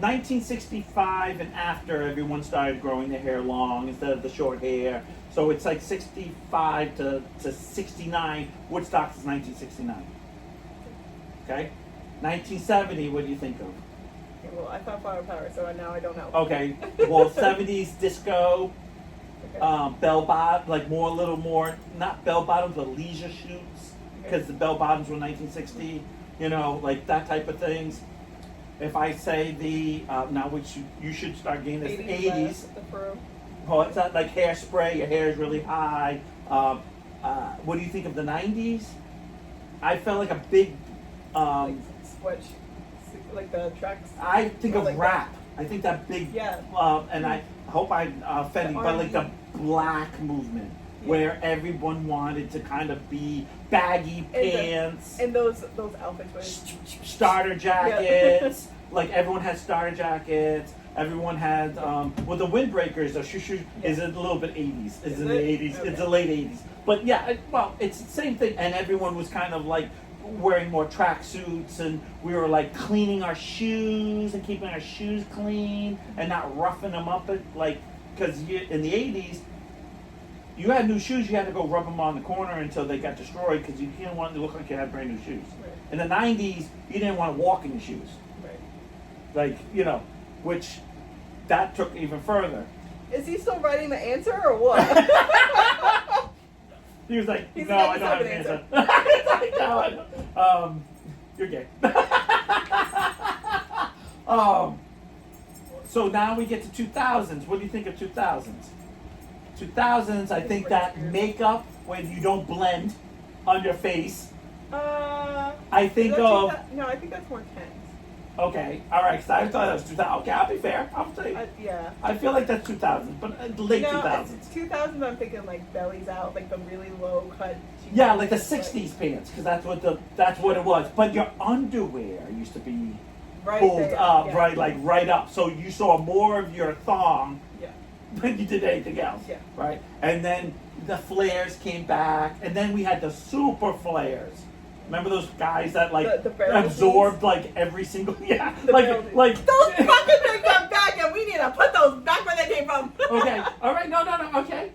[SPEAKER 2] 1965 and after everyone started growing their hair long instead of the short hair. So it's like 65 to 69. Woodstock is 1969. Okay? 1970, what do you think of?
[SPEAKER 1] Okay, well, I thought flower power, so now I don't know.
[SPEAKER 2] Okay, well, 70s disco,
[SPEAKER 1] Okay.
[SPEAKER 2] bell bottom, like more, a little more, not bell bottoms, but leisure shoots, because the bell bottoms were 1960, you know, like that type of things. If I say the, now which you should start getting this, 80s,
[SPEAKER 1] The furrow.
[SPEAKER 2] oh, it's not like hairspray, your hair is really high. What do you think of the 90s? I felt like a big,
[SPEAKER 1] Like sweat, like the tracks.
[SPEAKER 2] I think
[SPEAKER 1] or
[SPEAKER 2] of
[SPEAKER 1] like
[SPEAKER 2] rap. I think that big,
[SPEAKER 1] Yeah.
[SPEAKER 2] and I hope I offended,
[SPEAKER 1] The
[SPEAKER 2] but like the
[SPEAKER 1] R&B.
[SPEAKER 2] black movement,
[SPEAKER 1] Yeah.
[SPEAKER 2] where everyone wanted to kind of be baggy pants,
[SPEAKER 1] And those outfits were.
[SPEAKER 2] starter jackets. Like everyone had starter jackets. Everyone had, well, the windbreakers, the shoo is a little bit 80s. It's
[SPEAKER 1] Is
[SPEAKER 2] in the
[SPEAKER 1] it?
[SPEAKER 2] 80s.
[SPEAKER 1] Okay.
[SPEAKER 2] It's the late 80s. But yeah, well, it's the same thing. And everyone was kind of like wearing more tracksuits, and we were like cleaning our shoes and keeping our shoes clean and not roughing them up. Because in the 80s, you had new shoes, you had to go rub them on the corner until they got destroyed because you didn't want it to look like you had brand new shoes.
[SPEAKER 1] Right.
[SPEAKER 2] In the 90s, you didn't want to walk in your shoes.
[SPEAKER 1] Right.
[SPEAKER 2] Like, you know, which that took even further.
[SPEAKER 1] Is he still writing the answer or what?
[SPEAKER 2] He was like,
[SPEAKER 1] He's
[SPEAKER 2] no,
[SPEAKER 1] like,
[SPEAKER 2] I don't have an
[SPEAKER 1] "You
[SPEAKER 2] answer.
[SPEAKER 1] still have
[SPEAKER 2] He's like, no, I don't. You're gay. So now we get to 2000s. What do you think of 2000s? 2000s, I think that makeup, when you don't blend on your face. I think
[SPEAKER 1] is that
[SPEAKER 2] of,
[SPEAKER 1] 2000 no, I think that's more tense.
[SPEAKER 2] okay, all right, because I thought that was 2000. Okay, I'll be fair. I'll say.
[SPEAKER 1] Yeah.
[SPEAKER 2] I feel like that's 2000s, but late
[SPEAKER 1] No,
[SPEAKER 2] 2000s.
[SPEAKER 1] it's 2000s. I'm thinking like bellies out, like the really low cut. jeans,
[SPEAKER 2] Yeah, like the
[SPEAKER 1] like-
[SPEAKER 2] 60s pants, because that's what it was. But your underwear used to be
[SPEAKER 1] right
[SPEAKER 2] pulled
[SPEAKER 1] there,
[SPEAKER 2] up,
[SPEAKER 1] yeah.
[SPEAKER 2] right, like right up. So you saw more of your thong
[SPEAKER 1] Yeah.
[SPEAKER 2] than you did anything else.
[SPEAKER 1] Yeah.
[SPEAKER 2] Right? And then the flares came back, and then we had the super flares. Remember those guys that like
[SPEAKER 1] The barrel
[SPEAKER 2] absorbed like every single yeah
[SPEAKER 1] The barrel dudes.
[SPEAKER 2] like
[SPEAKER 1] Those fucking things are back, and we need to put those back where they came from.
[SPEAKER 2] okay, all right, no, okay.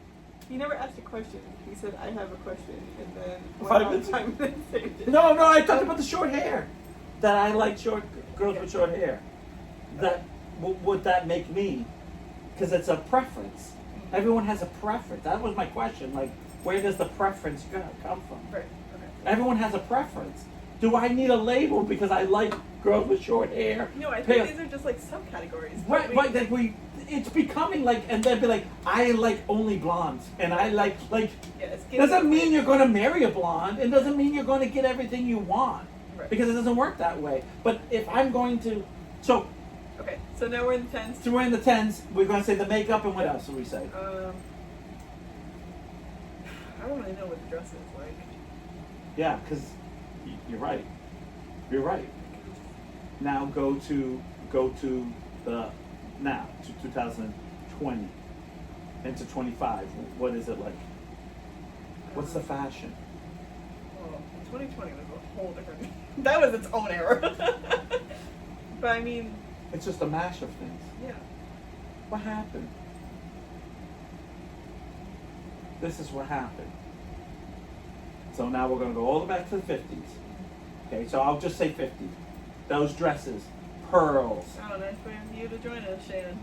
[SPEAKER 1] He never asked a question. He said, "I have a question," and then
[SPEAKER 2] 5 minutes.
[SPEAKER 1] 5 minutes saved it.
[SPEAKER 2] No, I talked about the short hair. That I like short girls with short hair. That would that make me? Because it's a preference. Everyone has a preference. That was my question. Like, where does the preference come from?
[SPEAKER 1] Right. Okay.
[SPEAKER 2] Everyone has a preference. Do I need a label because I like girls with short hair?
[SPEAKER 1] No, I think these are just like subcategories.
[SPEAKER 2] Right. That it's becoming like, and they'd be like, I like only blondes, and I like.
[SPEAKER 1] Yeah, it's
[SPEAKER 2] Doesn't mean you're going to marry a blonde. It doesn't mean you're going to get everything you want.
[SPEAKER 1] Right.
[SPEAKER 2] Because it doesn't work that way. But if I'm going to, so.
[SPEAKER 1] Okay, so now we're in the 10s.
[SPEAKER 2] So we're in the 10s. We're going to say the makeup, and what else do we say?
[SPEAKER 1] I don't really know what the dress is like.
[SPEAKER 2] Yeah, because you're right. You're right. Now go to the now to 2020 into 25. What is it like? What's the fashion?
[SPEAKER 1] Well, 2020 was a whole different. That was its own era. But I mean.
[SPEAKER 2] It's just a mash of things.
[SPEAKER 1] Yeah.
[SPEAKER 2] What happened? This is what happened. So now we're going to go all the way back to the 50s. Okay, so I'll just say 50s. Those dresses, pearls.
[SPEAKER 1] Oh, nice for you to join us, Shannon.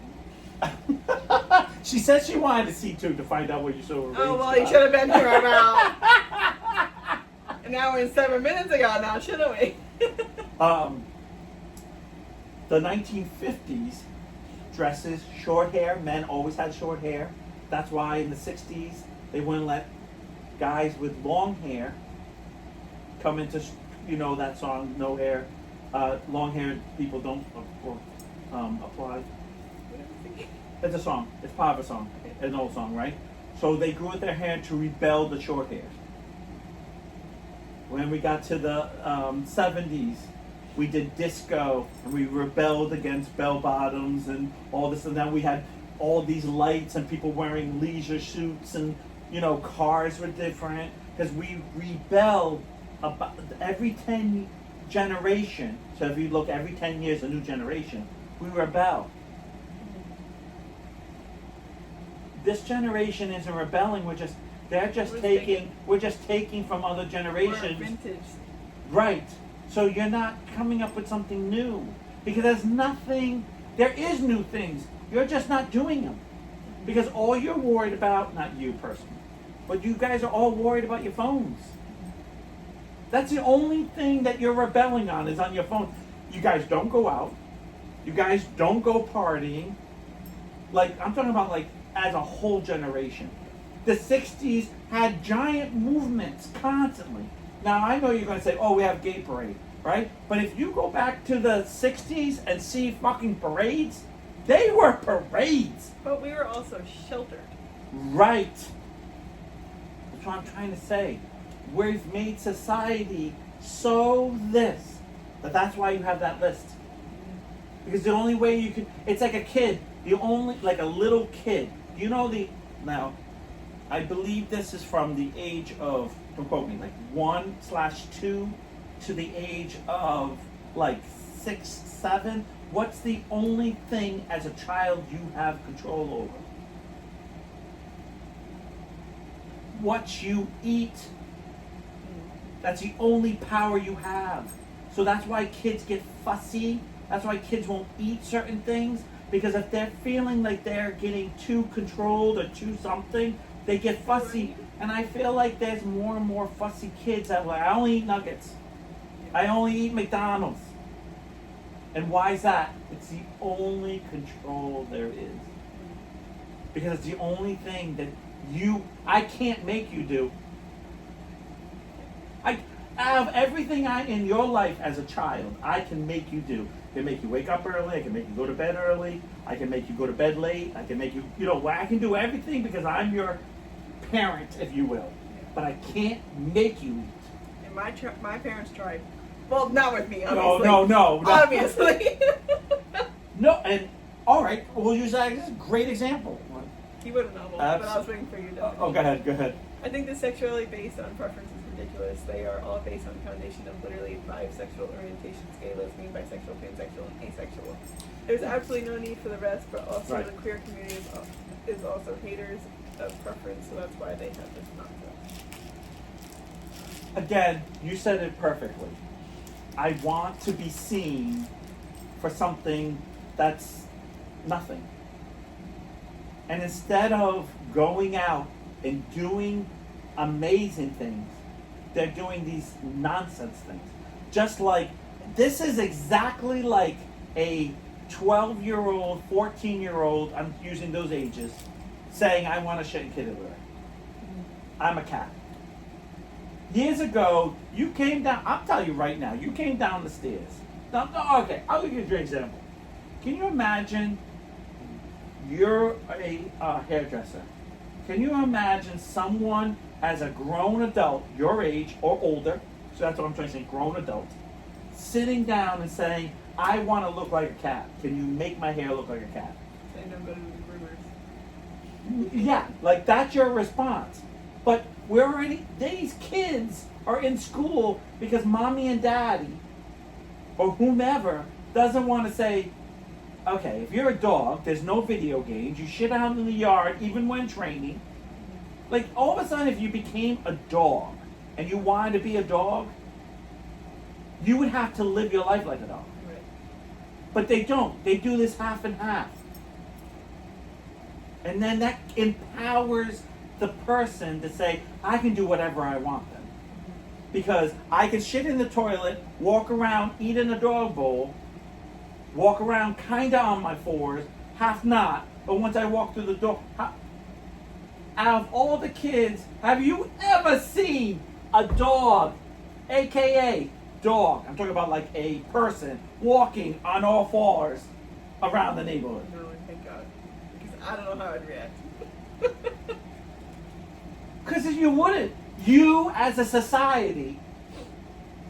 [SPEAKER 2] She said she wanted to see too to find out what you saw.
[SPEAKER 1] Oh, well, you should have been here about an hour and 7 minutes ago now, shouldn't we?
[SPEAKER 2] The 1950s dresses, short hair. Men always had short hair. That's why in the 60s they wouldn't let guys with long hair come into, that song, no hair. Long-haired people don't apply. It's a song. It's part of a song. An old song, right? So they grew their hair to rebel the short hair. When we got to the 70s, we did disco, and we rebelled against bell bottoms and all this, and then we had all these lights and people wearing leisure suits, and cars were different because we rebelled about every 10 generation. So if you look every 10 years, a new generation, we rebel. This generation isn't rebelling. We're just taking from other generations.
[SPEAKER 1] We're vintage.
[SPEAKER 2] Right. So you're not coming up with something new because there is new things. You're just not doing them because all you're worried about, not you personally, but you guys are all worried about your phones. That's the only thing that you're rebelling on is on your phone. You guys don't go out. You guys don't go partying. Like, I'm talking about like as a whole generation. The 60s had giant movements constantly. Now, I know you're going to say, oh, we have gay parade, right? But if you go back to the 60s and see fucking parades, they were parades.
[SPEAKER 1] But we were also sheltered.
[SPEAKER 2] Right. That's what I'm trying to say. We've made society so this. But that's why you have that list. Because the only way you can, it's like a kid. Like a little kid. Now, I believe this is from the age of, don't quote me, like 1/2 to the age of like 6, 7. What's the only thing as a child you have control over? What you eat. That's the only power you have. So that's why kids get fussy. That's why kids won't eat certain things. Because if they're feeling like they're getting too controlled or too something, they get fussy. And I feel like there's more and more fussy kids that are like, I only eat nuggets. I only eat McDonald's. And why is that? It's the only control there is. Because it's the only thing that I can't make you do. Out of everything in your life as a child, I can make you do. I can make you wake up early. I can make you go to bed early. I can make you go to bed late. I can make you, I can do everything because I'm your parent, if you will. But I can't make you eat.
[SPEAKER 1] And my parents tried. Well, not with me, obviously.
[SPEAKER 2] No.
[SPEAKER 1] Obviously.
[SPEAKER 2] No, and all right, we'll use that as a great example.
[SPEAKER 1] He wrote a novel, but I was waiting for you to.
[SPEAKER 2] Oh, go ahead.
[SPEAKER 1] I think the sexuality based on preference is ridiculous. They are all based on the foundation of literally 5 sexual orientation scale, lesbian, bisexual, pansexual, and asexual. There's absolutely no need for the rest, but also
[SPEAKER 2] Right.
[SPEAKER 1] the queer community is also haters of preference, so that's why they have this nonsense.
[SPEAKER 2] Again, you said it perfectly. I want to be seen for something that's nothing. And instead of going out and doing amazing things, they're doing these nonsense things. Just like, this is exactly like a 12-year-old, 14-year-old, I'm using those ages, saying, I want a shit kitty litter. I'm a cat. Years ago, you came down, I'll tell you right now, you came down the stairs. Now, okay, I'll give you an example. Can you imagine you're a hairdresser? Can you imagine someone as a grown adult, your age or older, so that's what I'm trying to say, grown adult, sitting down and saying, I want to look like a cat. Can you make my hair look like a cat?
[SPEAKER 1] And don't go to the groomers.
[SPEAKER 2] Yeah, like that's your response. But we're already, these kids are in school because mommy and daddy or whomever doesn't want to say, okay, if you're a dog, there's no video games, you shit out in the yard even when training. Like all of a sudden if you became a dog and you wanted to be a dog, you would have to live your life like a dog.
[SPEAKER 1] Right.
[SPEAKER 2] But they don't. They do this half and half. And then that empowers the person to say, I can do whatever I want then. Because I can shit in the toilet, walk around, eat in a dog bowl, walk around kinda on my fours, half not, but once I walk through the door, out of all the kids, have you ever seen a dog, aka dog, I'm talking about like a person, walking on all fours around the neighborhood?
[SPEAKER 1] No, thank God. Because I don't know how I'd react.
[SPEAKER 2] Because if you wouldn't, you as a society,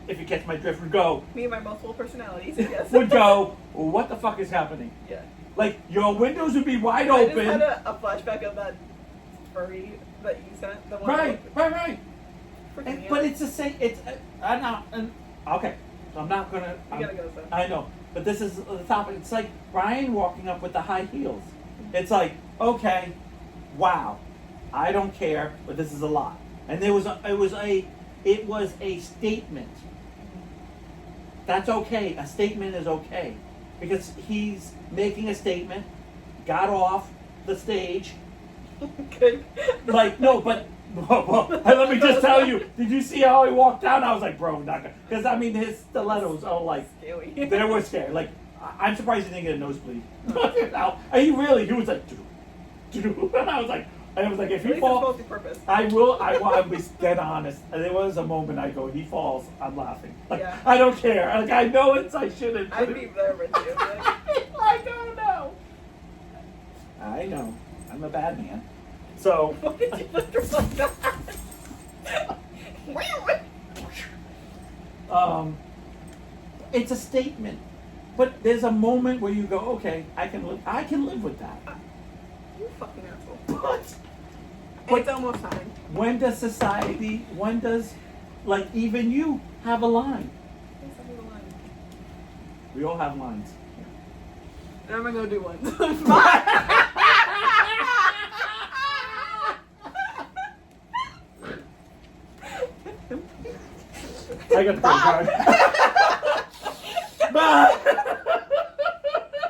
[SPEAKER 2] if you catch my drift, would go,
[SPEAKER 1] Me and my multiple personalities, yes.
[SPEAKER 2] would go, well, what the fuck is happening?
[SPEAKER 1] Yeah.
[SPEAKER 2] Like, your windows would be wide
[SPEAKER 1] I
[SPEAKER 2] open.
[SPEAKER 1] just had a flashback of that furry that you sent. The one
[SPEAKER 2] Right.
[SPEAKER 1] Freaking
[SPEAKER 2] And,
[SPEAKER 1] me
[SPEAKER 2] but
[SPEAKER 1] out.
[SPEAKER 2] it's the same, it's, I'm not, okay, so I'm not gonna.
[SPEAKER 1] You gotta go, son.
[SPEAKER 2] I know, but this is the topic. It's like Brian walking up with the high heels. It's like, okay, wow, I don't care, but this is a lot. And it was a statement. That's okay. A statement is okay because he's making a statement. Got off the stage.
[SPEAKER 1] Good.
[SPEAKER 2] Like no, but well, let me just tell you. Did you see how he walked down? I was like, bro, not gonna. Because I mean, his stilettos are like.
[SPEAKER 1] Scary.
[SPEAKER 2] They were scary. Like, I'm surprised he didn't get a nosebleed. He was like, and I was like, if
[SPEAKER 1] At
[SPEAKER 2] he
[SPEAKER 1] least
[SPEAKER 2] falls,
[SPEAKER 1] it's multi-purpose.
[SPEAKER 2] I'll be dead honest. And there was a moment I go, he falls, I'm laughing. Like,
[SPEAKER 1] Yeah.
[SPEAKER 2] I don't care. Like, I know I shouldn't.
[SPEAKER 1] I'd be there with you. Like,
[SPEAKER 2] I don't know. I know. I'm a bad man. So.
[SPEAKER 1] why did you put her like that?
[SPEAKER 2] It's a statement. But there's a moment where you go, okay, I can live with that.
[SPEAKER 1] You fucking asshole.
[SPEAKER 2] But
[SPEAKER 1] It's almost time.
[SPEAKER 2] when does, like, even you have a line?
[SPEAKER 1] Yes, I need a line.
[SPEAKER 2] We all have lines.
[SPEAKER 1] And I'm gonna go do one.
[SPEAKER 2] I got the credit card.